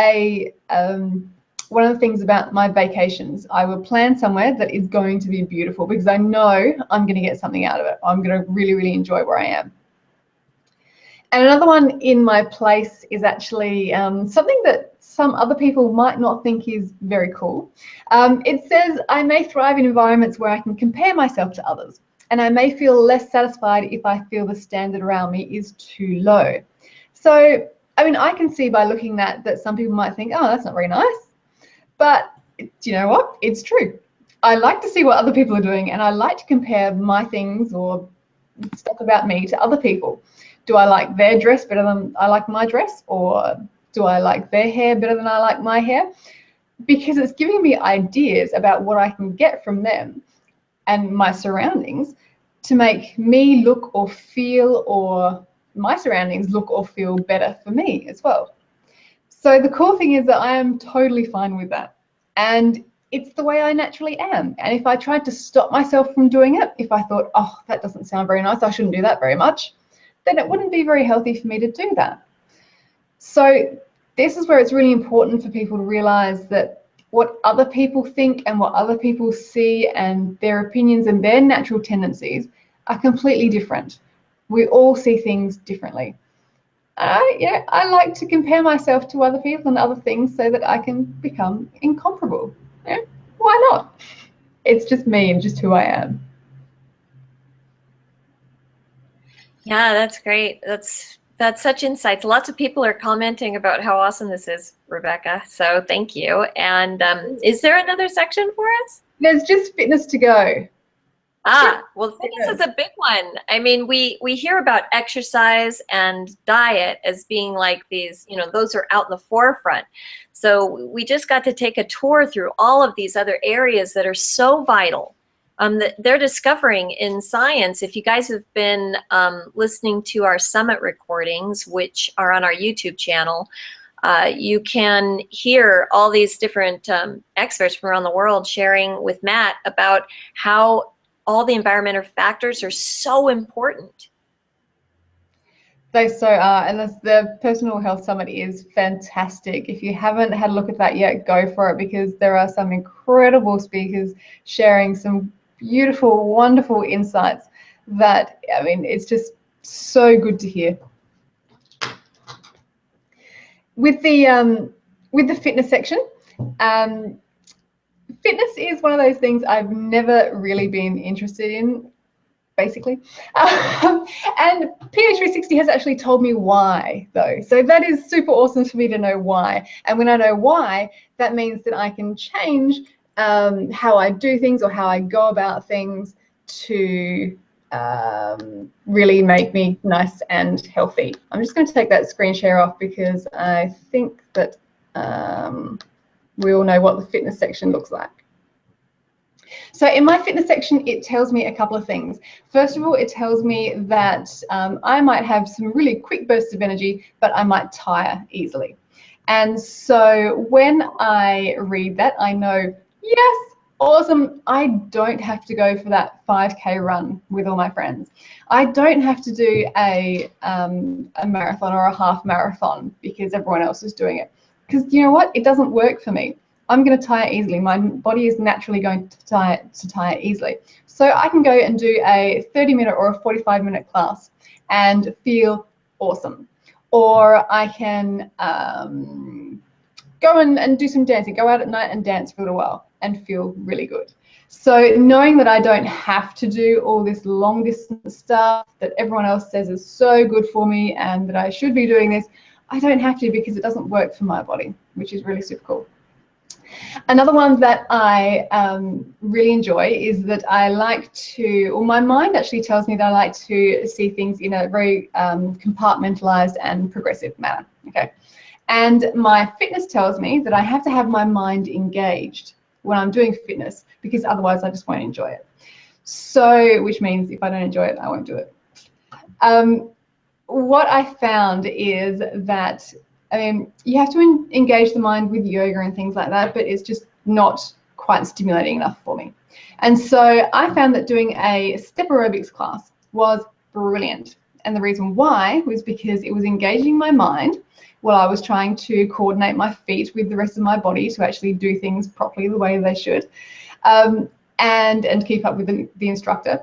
one of the things about my vacations. I will plan somewhere that is going to be beautiful because I know I'm going to get something out of it. I'm going to really, really enjoy where I am. And another one in my place is actually something that some other people might not think is very cool. It says, I may thrive in environments where I can compare myself to others, and I may feel less satisfied if I feel the standard around me is too low. So, I mean, I can see by looking at that some people might think, oh, that's not very nice. But do you know what? It's true. I like to see what other people are doing, and I like to compare my things or stuff about me to other people. Do I like their dress better than I like my dress? Or do I like their hair better than I like my hair? Because it's giving me ideas about what I can get from them and my surroundings to make me look or feel, or my surroundings look or feel better for me as well. So the cool thing is that I am totally fine with that. And it's the way I naturally am. And if I tried to stop myself from doing it, if I thought, oh, that doesn't sound very nice, I shouldn't do that very much, then it wouldn't be very healthy for me to do that. So this is where it's really important for people to realize that what other people think and what other people see and their opinions and their natural tendencies are completely different. We all see things differently. I like to compare myself to other people and other things so that I can become incomparable. Yeah, why not? It's just me and just who I am. Yeah, that's great. That's such insights. Lots of people are commenting about how awesome this is, Rebekah. So thank you. And is there another section for us? There's just fitness to go. Well, fitness is a big one. I mean, we hear about exercise and diet as being like these, you know, those are out in the forefront. So we just got to take a tour through all of these other areas that are so vital. That they're discovering in science. If you guys have been listening to our summit recordings, which are on our YouTube channel, you can hear all these different experts from around the world sharing with Matt about how all the environmental factors are so important. They so are, and the Personal Health Summit is fantastic. If you haven't had a look at that yet, go for it, because there are some incredible speakers sharing some beautiful, wonderful insights that, I mean, it's just so good to hear. With the fitness section, fitness is one of those things I've never really been interested in, basically. And ph360 has actually told me why, though. So that is super awesome for me to know why. And when I know why, that means that I can change how I do things or how I go about things to really make me nice and healthy. I'm just going to take that screen share off because I think that we all know what the fitness section looks like. So in my fitness section, it tells me a couple of things. First of all, it tells me that I might have some really quick bursts of energy, but I might tire easily. And so when I read that, I know, yes, awesome, I don't have to go for that 5K run with all my friends. I don't have to do a marathon or a half marathon because everyone else is doing it. Because you know what? It doesn't work for me. I'm going to tire easily. My body is naturally going to tire easily. So I can go and do a 30-minute or a 45-minute class and feel awesome. Or I can go and do some dancing, go out at night and dance for a little while and feel really good. So knowing that I don't have to do all this long distance stuff that everyone else says is so good for me and that I should be doing this, I don't have to because it doesn't work for my body, which is really super cool. Another one that I really enjoy is that I like to, or my mind actually tells me that I like to see things in a very compartmentalized and progressive manner. Okay. And my fitness tells me that I have to have my mind engaged when I'm doing fitness, because otherwise I just won't enjoy it. So, which means if I don't enjoy it, I won't do it. What I found is that, I mean, you have to engage the mind with yoga and things like that, but it's just not quite stimulating enough for me. And so I found that doing a step aerobics class was brilliant. And the reason why was because it was engaging my mind while I was trying to coordinate my feet with the rest of my body to actually do things properly the way they should, and keep up with the instructor.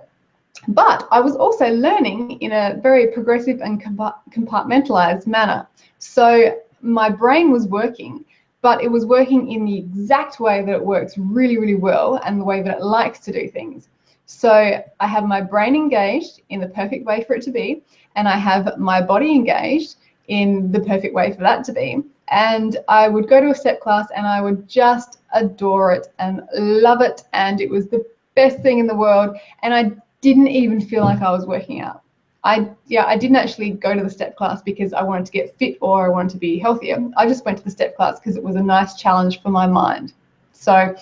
But I was also learning in a very progressive and compartmentalized manner. So my brain was working, but it was working in the exact way that it works really, really well, and the way that it likes to do things. So I have my brain engaged in the perfect way for it to be, and I have my body engaged in the perfect way for that to be. And I would go to a step class and I would just adore it and love it. And it was the best thing in the world. And I didn't even feel like I was working out. I didn't actually go to the step class because I wanted to get fit or I wanted to be healthier. I just went to the step class because it was a nice challenge for my mind. So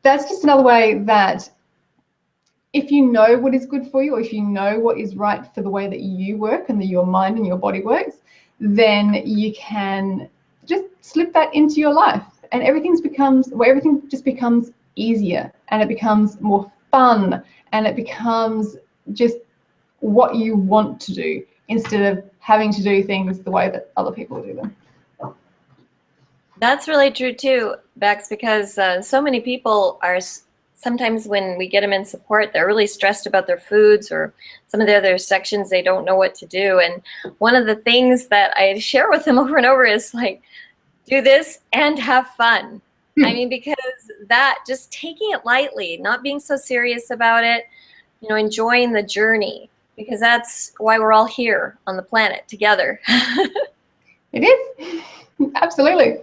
that's just another way that if you know what is good for you, or if you know what is right for the way that you work and that your mind and your body works, then you can just slip that into your life, and everything just becomes easier, and it becomes more fun, and it becomes just what you want to do instead of having to do things the way that other people do them. That's really true too, Bex, because so many people are, sometimes when we get them in support, they're really stressed about their foods or some of the other sections, they don't know what to do. And one of the things that I share with them over and over is like, do this and have fun. I mean, because that, just taking it lightly, not being so serious about it, you know, enjoying the journey, because that's why we're all here on the planet together. It is, absolutely.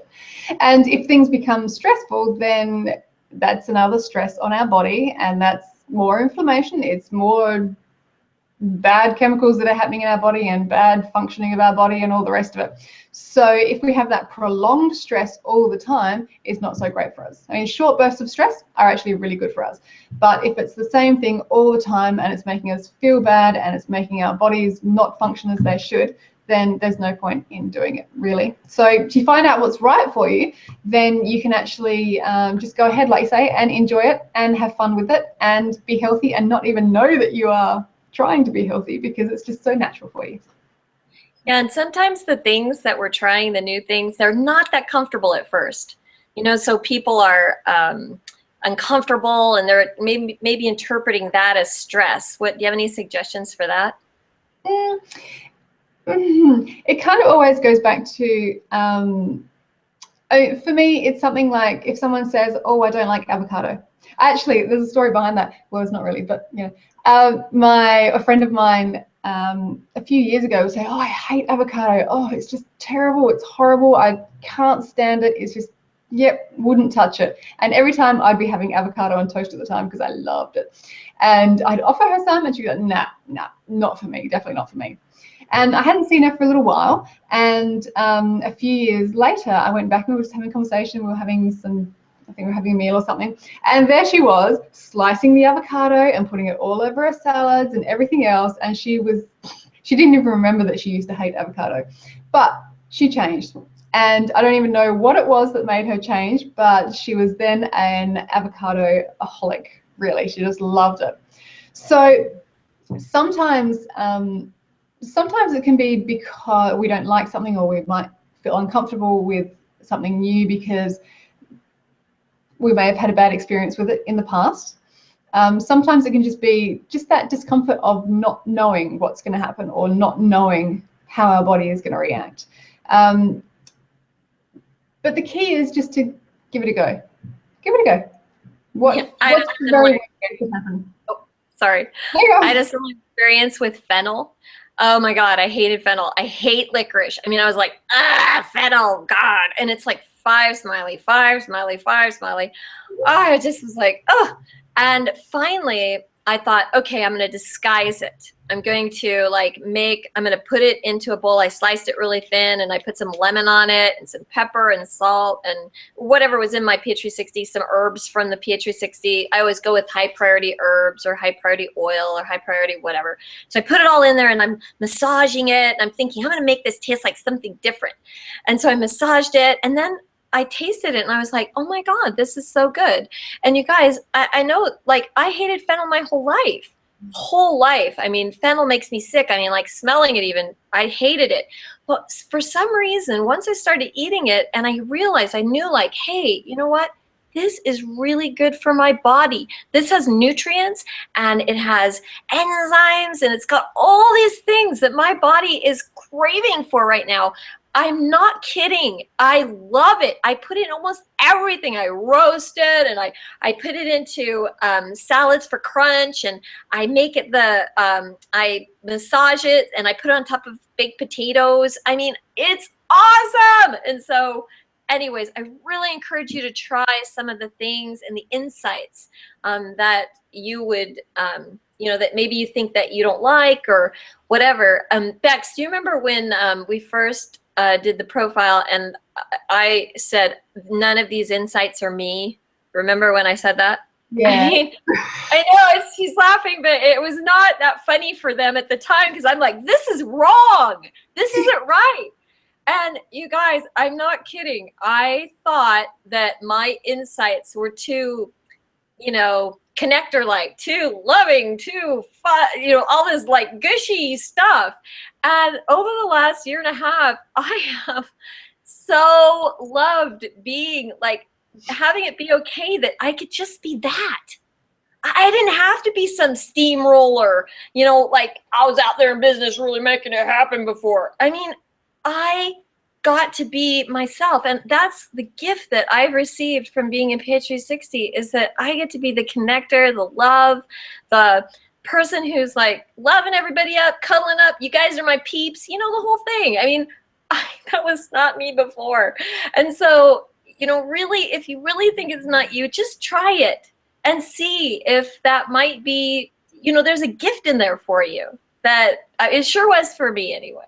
And if things become stressful, then that's another stress on our body, and that's more inflammation. It's more bad chemicals that are happening in our body and bad functioning of our body and all the rest of it. So if we have that prolonged stress all the time, it's not so great for us. I mean, short bursts of stress are actually really good for us. But if it's the same thing all the time and it's making us feel bad and it's making our bodies not function as they should, then there's no point in doing it, really. So if you find out what's right for you, then you can actually just go ahead, like you say, and enjoy it and have fun with it and be healthy and not even know that you are trying to be healthy, because it's just so natural for you. Yeah, and sometimes the things that we're trying, the new things, they're not that comfortable at first. You know, so people are uncomfortable, and they're maybe interpreting that as stress. Do you have any suggestions for that? It kind of always goes back to, for me, it's something like if someone says, oh, I don't like avocado. Actually, there's a story behind that. Well, it's not really, but you know, a friend of mine a few years ago would say, oh, I hate avocado. Oh, it's just terrible. It's horrible. I can't stand it. It's just, yep, wouldn't touch it. And every time I'd be having avocado on toast at the time because I loved it. And I'd offer her some and she'd go, nah, not for me, definitely not for me. And I hadn't seen her for a little while. And a few years later, I went back and we were just having a conversation. We were having I think we were having a meal or something. And there she was, slicing the avocado and putting it all over her salads and everything else. And she didn't even remember that she used to hate avocado. But she changed. And I don't even know what it was that made her change, but she was then an avocado-aholic, really. She just loved it. So sometimes it can be because we don't like something, or we might feel uncomfortable with something new because we may have had a bad experience with it in the past. Sometimes it can just be that discomfort of not knowing what's going to happen or not knowing how our body is going to react. But the key is just to give it a go. Give it a go. What's very going to happen? Oh, sorry. I had a similar experience with fennel. Oh my God, I hated fennel. I hate licorice. I mean, I was like, fennel, God. And it's like 5 smiley, 5 smiley, 5 smiley. Oh, I just was like, oh. And finally, I thought, okay, I'm going to disguise it. I'm going to I'm going to put it into a bowl. I sliced it really thin and I put some lemon on it and some pepper and salt and whatever was in my ph360, some herbs from the ph360. I always go with high priority herbs or high priority oil or high priority whatever. So I put it all in there and I'm massaging it. And I'm thinking, I'm going to make this taste like something different. And so I massaged it and then I tasted it and I was like, oh my God, this is so good. And you guys, I know, like, I hated fennel my whole life. I mean, fennel makes me sick. I mean, like smelling it even, I hated it. But for some reason, once I started eating it and I realized, I knew like, hey, you know what? This is really good for my body. This has nutrients and it has enzymes and it's got all these things that my body is craving for right now. I'm not kidding. I love it. I put it in almost everything. I roast it and I put it into salads for crunch and I make it I massage it and I put it on top of baked potatoes. I mean, it's awesome. And so anyways, I really encourage you to try some of the things and the insights that you would, that maybe you think that you don't like or whatever. Bex, do you remember when we first did the profile and I said, none of these insights are me? Remember when I said that? Yeah. I mean, I know she's laughing, but it was not that funny for them at the time because I'm like, this is wrong. This isn't right. And you guys, I'm not kidding. I thought that my insights were too, connector-like, too loving, too fun, all this like gushy stuff. And over the last year and a half, I have so loved being like, having it be okay that I could just be that. I didn't have to be some steamroller, like I was out there in business really making it happen before. I mean, I got to be myself. And that's the gift that I've received from being in ph360 is that I get to be the connector, the love, the person who's like loving everybody up, cuddling up. You guys are my peeps, the whole thing. I mean, that was not me before. And so, really, if you really think it's not you, just try it and see if that might be, there's a gift in there for you that it sure was for me anyway.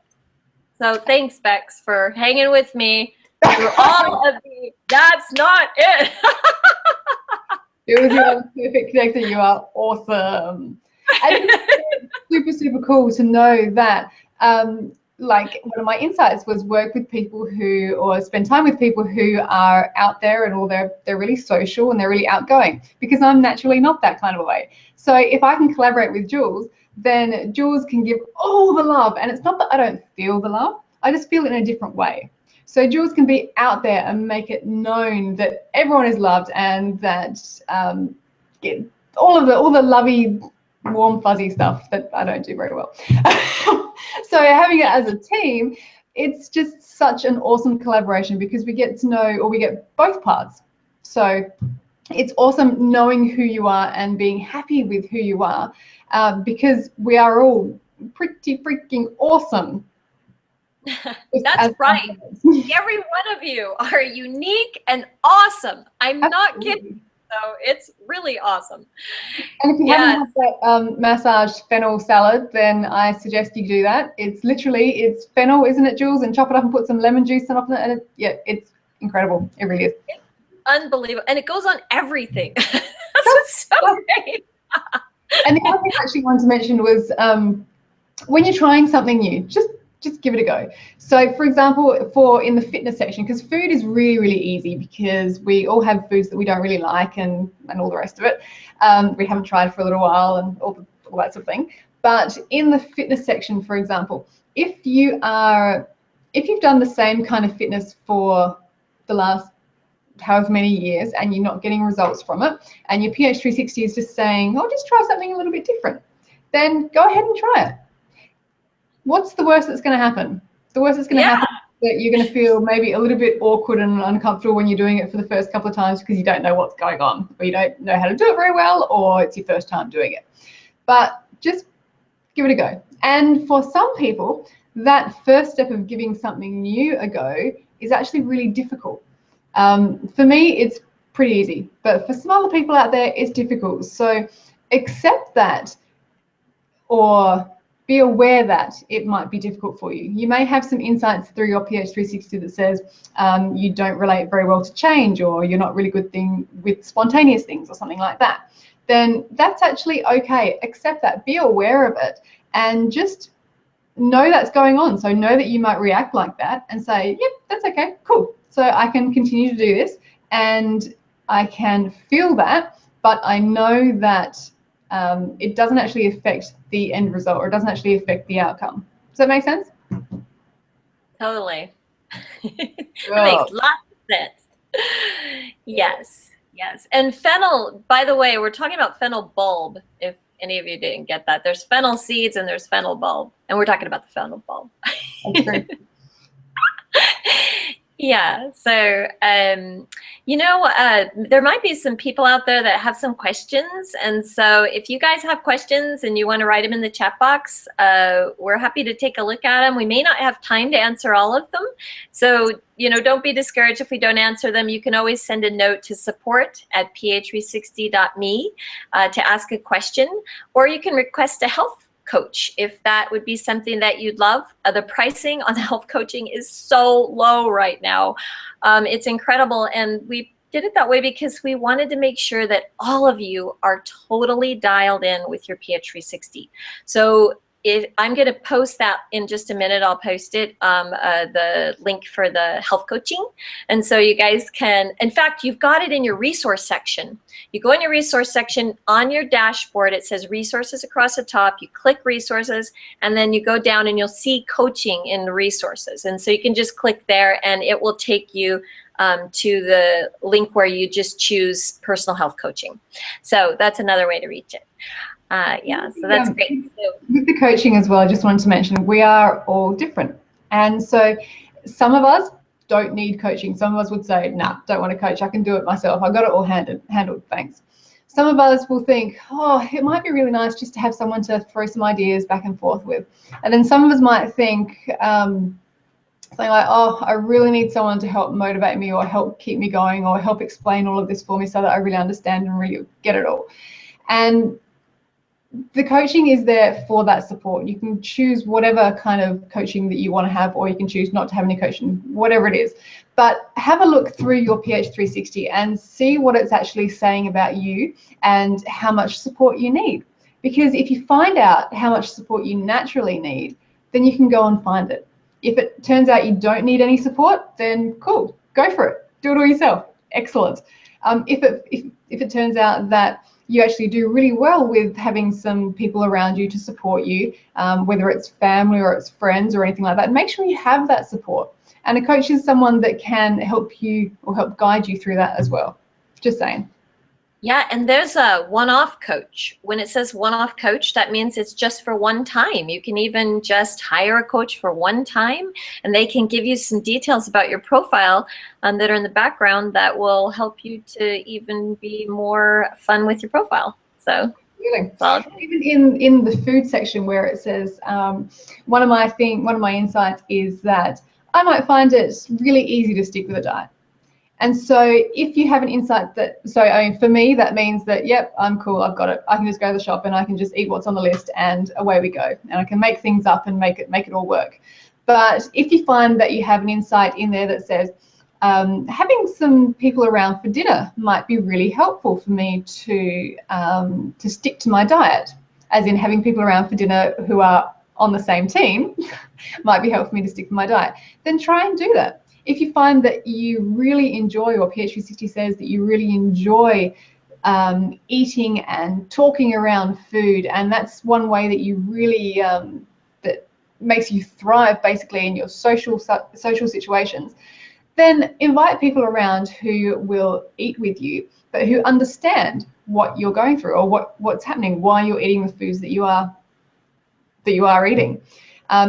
So thanks, Bex, for hanging with me through all of the, that's not it. It was your perfect connector. You are awesome. And it's super, super cool to know that, like one of my insights was work with people or spend time with people who are out there and they're really social and they're really outgoing, because I'm naturally not that kind of a way. So if I can collaborate with Jules, then Jules can give all the love. And it's not that I don't feel the love, I just feel it in a different way. So Jules can be out there and make it known that everyone is loved and that all the lovey, warm, fuzzy stuff that I don't do very well. So having it as a team, it's just such an awesome collaboration because we get to know, or we get both parts. So it's awesome knowing who you are and being happy with who you are, because we are all pretty freaking awesome. That's right. Every one of you are unique and awesome. I'm not kidding. So it's really awesome. And if you haven't had that massage fennel salad, then I suggest you do that. It's fennel, isn't it, Jules? And chop it up and put some lemon juice on it. And it's incredible. It really is. It's unbelievable. And it goes on everything. That's so great. And the other thing I actually wanted to mention was when you're trying something new, just give it a go. So for example, in the fitness section, because food is really, really easy because we all have foods that we don't really like and all the rest of it. We haven't tried for a little while and all that sort of thing. But in the fitness section, for example, if you've done the same kind of fitness for the last however many years and you're not getting results from it, and your ph360 is just saying, oh, just try something a little bit different, then go ahead and try it. What's the worst that's going to happen? The worst that's going to happen is that you're going to feel maybe a little bit awkward and uncomfortable when you're doing it for the first couple of times because you don't know what's going on, or you don't know how to do it very well, or it's your first time doing it. But just give it a go. And for some people, that first step of giving something new a go is actually really difficult. For me, it's pretty easy, but for some other people out there, it's difficult. So accept that, or be aware that it might be difficult for you. You may have some insights through your ph360 that says you don't relate very well to change, or you're not really good with spontaneous things or something like that. Then that's actually okay. Accept that, be aware of it, and just know that's going on. So know that you might react like that and say, yep, that's okay, cool. So I can continue to do this and I can feel that, but I know that it doesn't actually affect the end result, or it doesn't actually affect the outcome. Does that make sense? Totally. That makes lots of sense. Yes, yes. And fennel, by the way, we're talking about fennel bulb, if any of you didn't get that. There's fennel seeds and there's fennel bulb, and we're talking about the fennel bulb. That's true. Yeah, so there might be some people out there that have some questions, and so if you guys have questions and you want to write them in the chat box, we're happy to take a look at them. We may not have time to answer all of them, so don't be discouraged if we don't answer them. You can always send a note to support@ph360.me to ask a question, or you can request a health coach if that would be something that you'd love. The pricing on health coaching is so low right now. It's incredible, and we did it that way because we wanted to make sure that all of you are totally dialed in with your ph360. So I'm going to post that in just a minute. I'll post it, the link for the health coaching. And so you guys can, in fact, you've got it in your resource section. You go in your resource section on your dashboard, it says resources across the top. You click resources, and then you go down and you'll see coaching in the resources. And so you can just click there and it will take you to the link where you just choose personal health coaching. So that's another way to reach it. Yeah, so that's great. So, with the coaching as well, I just wanted to mention we are all different. And so some of us don't need coaching. Some of us would say, nah, don't want to coach. I can do it myself. I got it all handled, thanks. Some of us will think, oh, it might be really nice just to have someone to throw some ideas back and forth with. And then some of us might think something like, oh, I really need someone to help motivate me, or help keep me going, or help explain all of this for me so that I really understand and really get it all. And the coaching is there for that support. You can choose whatever kind of coaching that you want to have, or you can choose not to have any coaching, whatever it is. But have a look through your ph360 and see what it's actually saying about you and how much support you need. Because if you find out how much support you naturally need, then you can go and find it. If it turns out you don't need any support, then cool, go for it. Do it all yourself. Excellent. If it turns out that you actually do really well with having some people around you to support you, whether it's family or it's friends or anything like that, make sure you have that support. And a coach is someone that can help you or help guide you through that as well. Just saying. Yeah, and there's a one-off coach. When it says one-off coach, that means it's just for one time. You can even just hire a coach for one time, and they can give you some details about your profile that are in the background that will help you to even be more fun with your profile. So really, even in the food section where it says one of my insights is that I might find it really easy to stick with a diet. And so if you have an insight that, so I mean, for me, that means that, yep, I'm cool, I've got it. I can just go to the shop and I can just eat what's on the list and away we go. And I can make things up and make it all work. But if you find that you have an insight in there that says, having some people around for dinner might be really helpful for me to stick to my diet, as in having people around for dinner who are on the same team might be helpful for me to stick to my diet, then try and do that. If you find that you really enjoy, or ph360 says that you really enjoy eating and talking around food, and that's one way that you really, that makes you thrive basically in your social situations, then invite people around who will eat with you, but who understand what you're going through, or what's happening, why you're eating the foods that you are eating.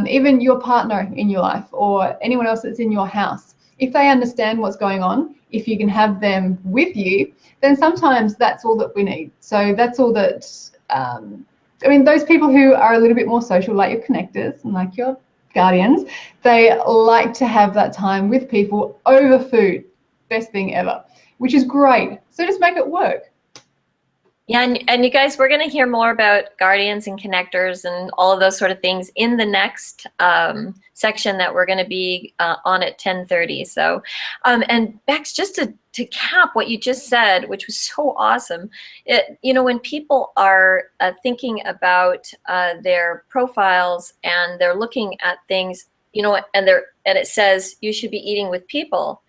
Even your partner in your life or anyone else that's in your house, if they understand what's going on, if you can have them with you, then sometimes that's all that we need. So that's all that I mean, those people who are a little bit more social, like your connectors and like your guardians, they like to have that time with people over food. Best thing ever, which is great. So just make it work. Yeah, and you guys, we're going to hear more about guardians and connectors and all of those sort of things in the next section that we're going to be on at 10:30. So, and Bex, just to cap what you just said, which was so awesome, when people are thinking about their profiles and they're looking at things, and it says you should be eating with people,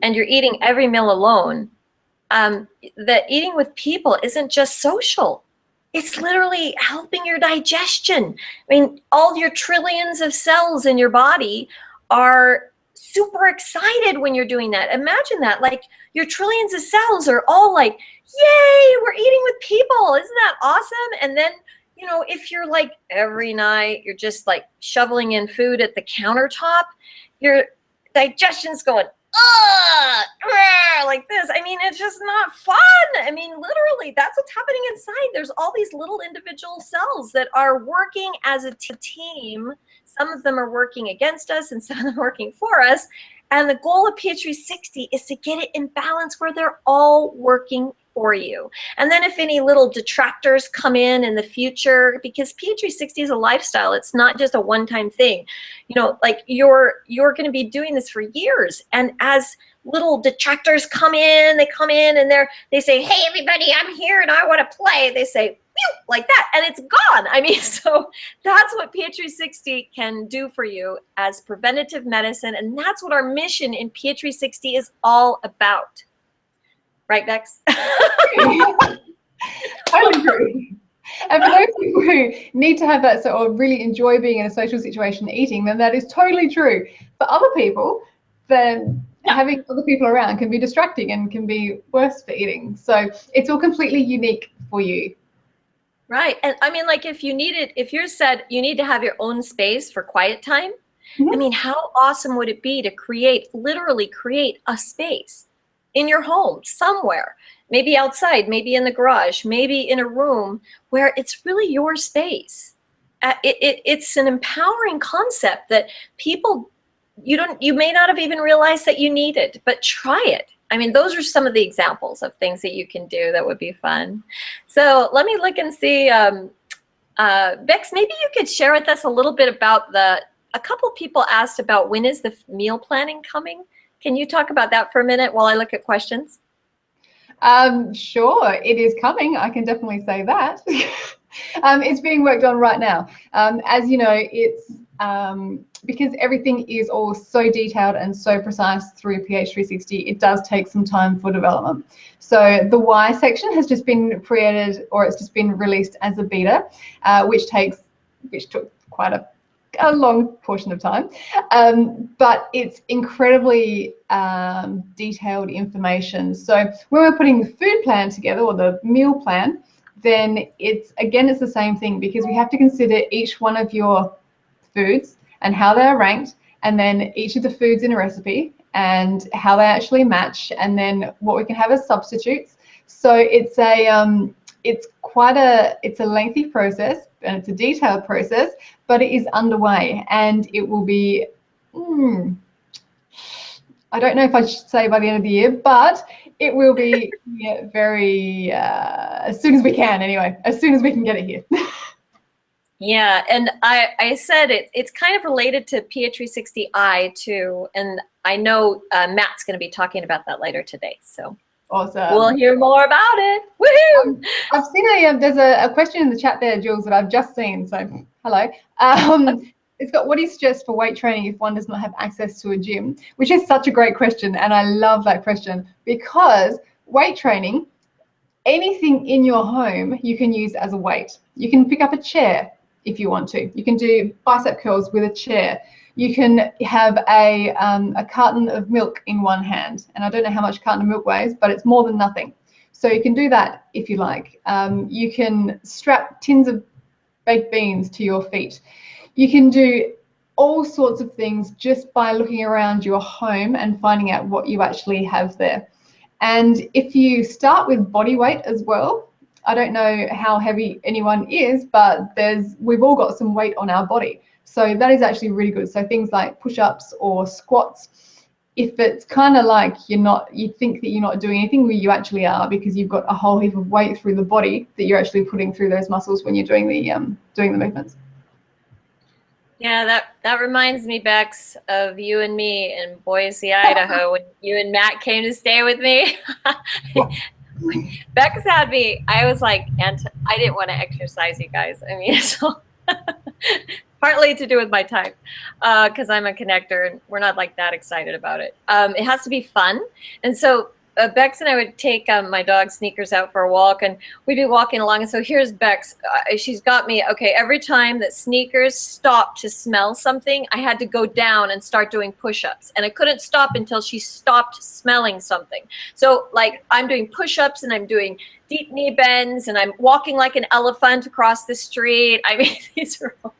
and you're eating every meal alone. That eating with people isn't just social. It's literally helping your digestion. I mean, all your trillions of cells in your body are super excited when you're doing that. Imagine that, like your trillions of cells are all like, yay, we're eating with people. Isn't that awesome? And then, if you're like every night, you're just like shoveling in food at the countertop, your digestion's going, like this. I mean, it's just not fun. I mean, literally, that's what's happening inside. There's all these little individual cells that are working as a team. Some of them are working against us and some of them are working for us. And the goal of ph360 is to get it in balance where they're all working for you. And then if any little detractors come in the future, because ph360 is a lifestyle, it's not just a one-time thing. Like you're going to be doing this for years. And as little detractors come in and they say, hey, everybody, I'm here and I want to play. They say, like that, and it's gone. I mean, so that's what ph360 can do for you as preventative medicine. And that's what our mission in ph360 is all about. Right, Bex? I agree. And for those people who need to have that sort of really enjoy being in a social situation eating, then that is totally true. For other people, then having other people around can be distracting and can be worse for eating. So it's all completely unique for you. Right. And I mean, like if you said you need to have your own space for quiet time, I mean, how awesome would it be to literally create a space in your home somewhere, maybe outside, maybe in the garage, maybe in a room where it's really your space. It's an empowering concept that people, you may not have even realized that you needed, but try it. I mean, those are some of the examples of things that you can do that would be fun. So let me look and see. Bex, maybe you could share with us a little bit about a couple people asked about when is the meal planning coming? Can you talk about that for a minute while I look at questions? Sure, it is coming. I can definitely say that. It's being worked on right now. As you know, it's because everything is all so detailed and so precise through ph360, it does take some time for development. So the why section has just been created, or it's just been released as a beta, which took quite a long portion of time, but it's incredibly detailed information. So when we're putting the food plan together, or the meal plan, then it's the same thing, because we have to consider each one of your foods and how they're ranked, and then each of the foods in a recipe and how they actually match, and then what we can have as substitutes. So it's a lengthy process and it's a detailed process, but it is underway, and it will be, I don't know if I should say by the end of the year, but it will be very, as soon as we can anyway, as soon as we can get it here. Yeah, and I said it's kind of related to ph360i too, and I know Matt's going to be talking about that later today, so awesome. We'll hear more about it. Woohoo! I've seen there's a question in the chat there, Jules, that I've just seen, so hello. It's got, what do you suggest for weight training if one does not have access to a gym? Which is such a great question, and I love that question, because weight training, anything in your home you can use as a weight. You can pick up a chair if you want to. You can do bicep curls with a chair. You can have a carton of milk in one hand, and I don't know how much a carton of milk weighs, but it's more than nothing. So you can do that if you like. You can strap tins of baked beans to your feet. You can do all sorts of things just by looking around your home and finding out what you actually have there. And if you start with body weight as well, I don't know how heavy anyone is, but we've all got some weight on our body. So that is actually really good. So things like push-ups or squats, if it's kind of like you think that you're not doing anything, where you actually are, because you've got a whole heap of weight through the body that you're actually putting through those muscles when you're doing the movements. Yeah, that reminds me, Bex, of you and me in Boise, Idaho, when you and Matt came to stay with me. Bex had me. I was like, I didn't want to exercise, you guys. I mean, so partly to do with my time, because I'm a connector and we're not like that excited about it. It has to be fun. And so Bex and I would take my dog Sneakers out for a walk, and we'd be walking along. And so here's Bex. She's got me, okay, every time that Sneakers stopped to smell something, I had to go down and start doing push-ups. And I couldn't stop until she stopped smelling something. So like I'm doing push-ups and I'm doing deep knee bends and I'm walking like an elephant across the street. I mean, these are all...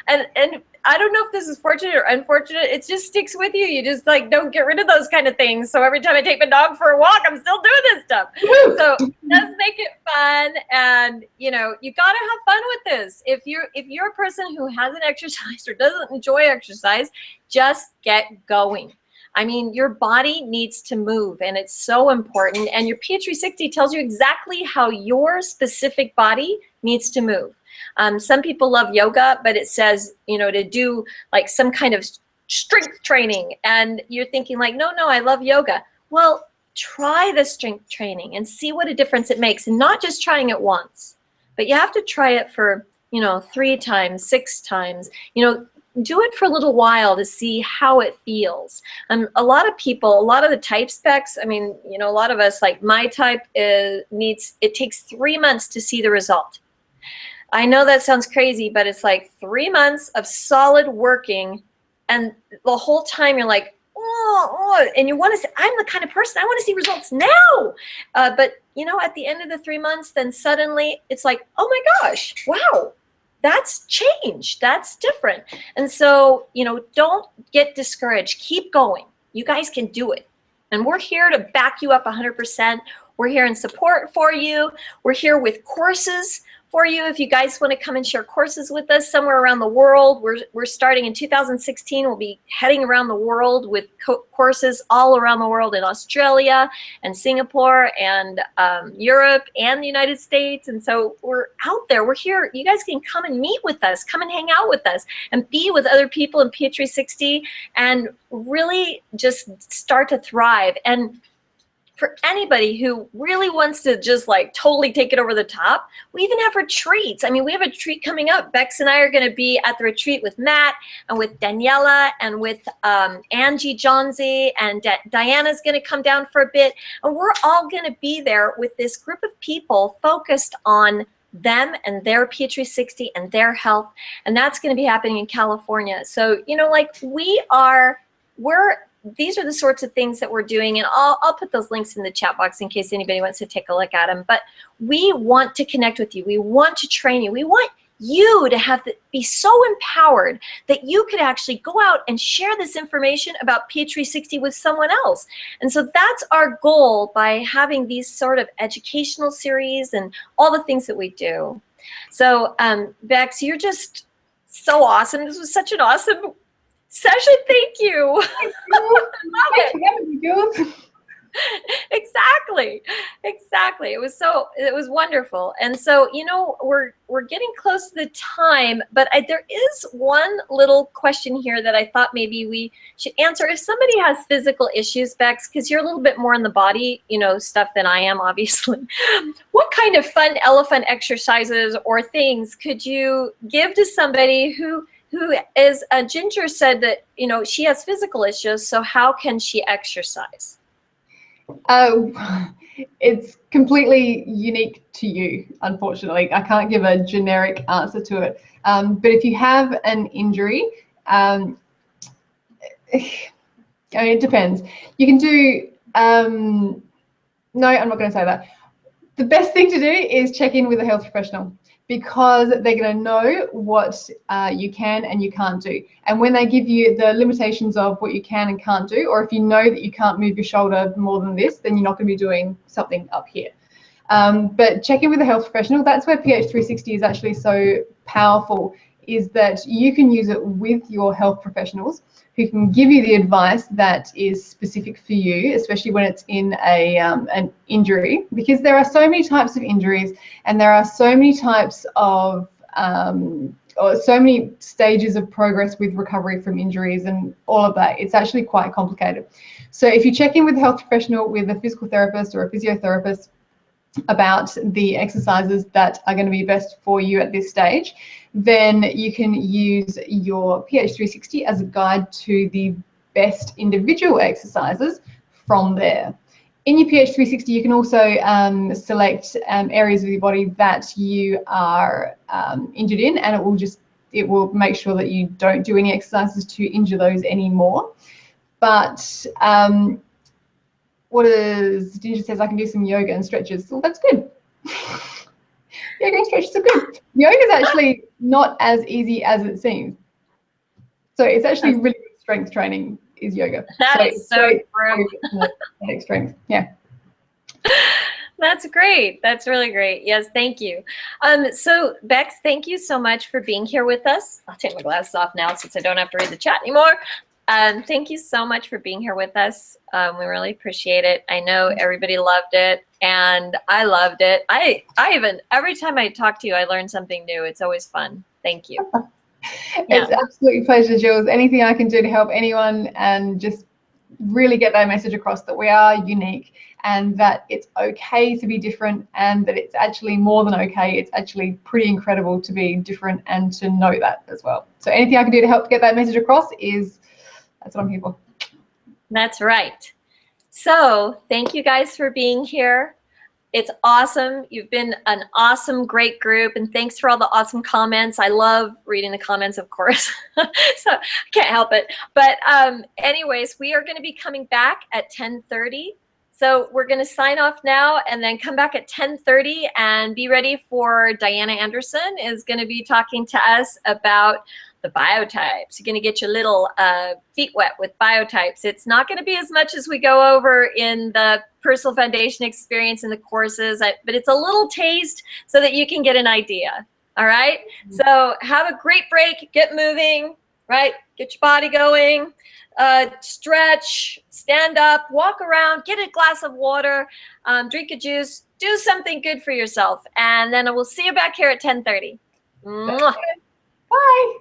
And I don't know if this is fortunate or unfortunate. It just sticks with you. You just like don't get rid of those kind of things. So every time I take my dog for a walk, I'm still doing this stuff. So it does make it fun. And you know, you gotta have fun with this. If you're a person who hasn't exercised or doesn't enjoy exercise, just get going. I mean, your body needs to move, and it's so important. And your ph360 tells you exactly how your specific body needs to move. Some people love yoga, but it says, you know, to do like some kind of strength training. And you're thinking like, no, I love yoga. Well, try the strength training and see what a difference it makes. And not just trying it once, but you have to try it for, 3 times, 6 times, do it for a little while to see how it feels. A lot of people, a lot of the type specs, I mean, a lot of us, like my type it takes 3 months to see the result. I know that sounds crazy, but it's like 3 months of solid working, and the whole time you're like, and you want to say, I'm the kind of person, I want to see results now. But at the end of the 3 months, then suddenly it's like, oh my gosh, wow, that's changed, that's different. And so, don't get discouraged, keep going. You guys can do it. And we're here to back you up 100%. We're here in support for you. We're here with courses for you. If you guys want to come and share courses with us somewhere around the world, we're starting in 2016. We'll be heading around the world with courses all around the world, in Australia and Singapore and Europe and the United States. And so we're out there. We're here. You guys can come and meet with us, come and hang out with us, and be with other people in ph360 and really just start to thrive. And for anybody who really wants to just like totally take it over the top, we even have retreats. I mean, we have a retreat coming up. Bex and I are going to be at the retreat with Matt and with Daniela and with Angie Johnsey, and Diana's going to come down for a bit. And we're all going to be there with this group of people focused on them and their ph360 and their health. And that's going to be happening in California. So, these are the sorts of things that we're doing, and I'll put those links in the chat box in case anybody wants to take a look at them. But we want to connect with you. We want to train you. We want you to be so empowered that you could actually go out and share this information about ph360 with someone else. And so that's our goal by having these sort of educational series and all the things that we do. So Bex, you're just so awesome. This was such an awesome session. Thank you. Love it. Exactly. It was wonderful. And so, we're getting close to the time, but there is one little question here that I thought maybe we should answer. If somebody has physical issues, Bex, because you're a little bit more in the body, stuff than I am, obviously. What kind of fun elephant exercises or things could you give to somebody who is, Ginger said that, she has physical issues, so how can she exercise? It's completely unique to you, unfortunately. I can't give a generic answer to it. But if you have an injury, it depends. You can do, no, I'm not going to say that. The best thing to do is check in with a health professional, because they're going to know what you can and you can't do. And when they give you the limitations of what you can and can't do, or if you know that you can't move your shoulder more than this, then you're not going to be doing something up here. But check in with a health professional. That's where ph360 is actually so powerful, is that you can use it with your health professionals who can give you the advice that is specific for you, especially when it's in an injury, because there are so many types of injuries and there are so many types of or so many stages of progress with recovery from injuries and all of that. It's actually quite complicated. So if you check in with a health professional, with a physical therapist or a physiotherapist, about the exercises that are going to be best for you at this stage, then you can use your ph360 as a guide to the best individual exercises from there. In your ph360, you can also select areas of your body that you are injured in, and it will make sure that you don't do any exercises to injure those anymore. But what is Ginger says, I can do some yoga and stretches. Well, that's good. Yoga and stretches are good. Yoga is actually not as easy as it seems. So it's actually really good strength training is yoga. That is so true. Headache strength. Yeah. That's great. That's really great. Yes, thank you. So Bex, thank you so much for being here with us. I'll take my glasses off now since I don't have to read the chat anymore. Thank you so much for being here with us. We really appreciate it. I know everybody loved it, and I loved it. I even, every time I talk to you, I learn something new. It's always fun. Thank you. It's absolutely a pleasure, Jules. Anything I can do to help anyone and just really get that message across that we are unique and that it's okay to be different, and that it's actually more than okay. It's actually pretty incredible to be different and to know that as well. So anything I can do to help get that message across that's what I'm here for. That's right. So thank you guys for being here. It's awesome. You've been an awesome, great group, and thanks for all the awesome comments. I love reading the comments, of course, so I can't help it. But anyways, we are going to be coming back at 10:30. So we're going to sign off now and then come back at 10:30 and be ready for Diana Anderson is going to be talking to us about the biotypes. You're going to get your little feet wet with biotypes. It's not going to be as much as we go over in the personal foundation experience in the courses, but it's a little taste so that you can get an idea. All right. So have a great break. Get moving. Right. Get your body going. Stretch. Stand up. Walk around. Get a glass of water. Drink a juice. Do something good for yourself. And then we'll see you back here at 10:30. Bye.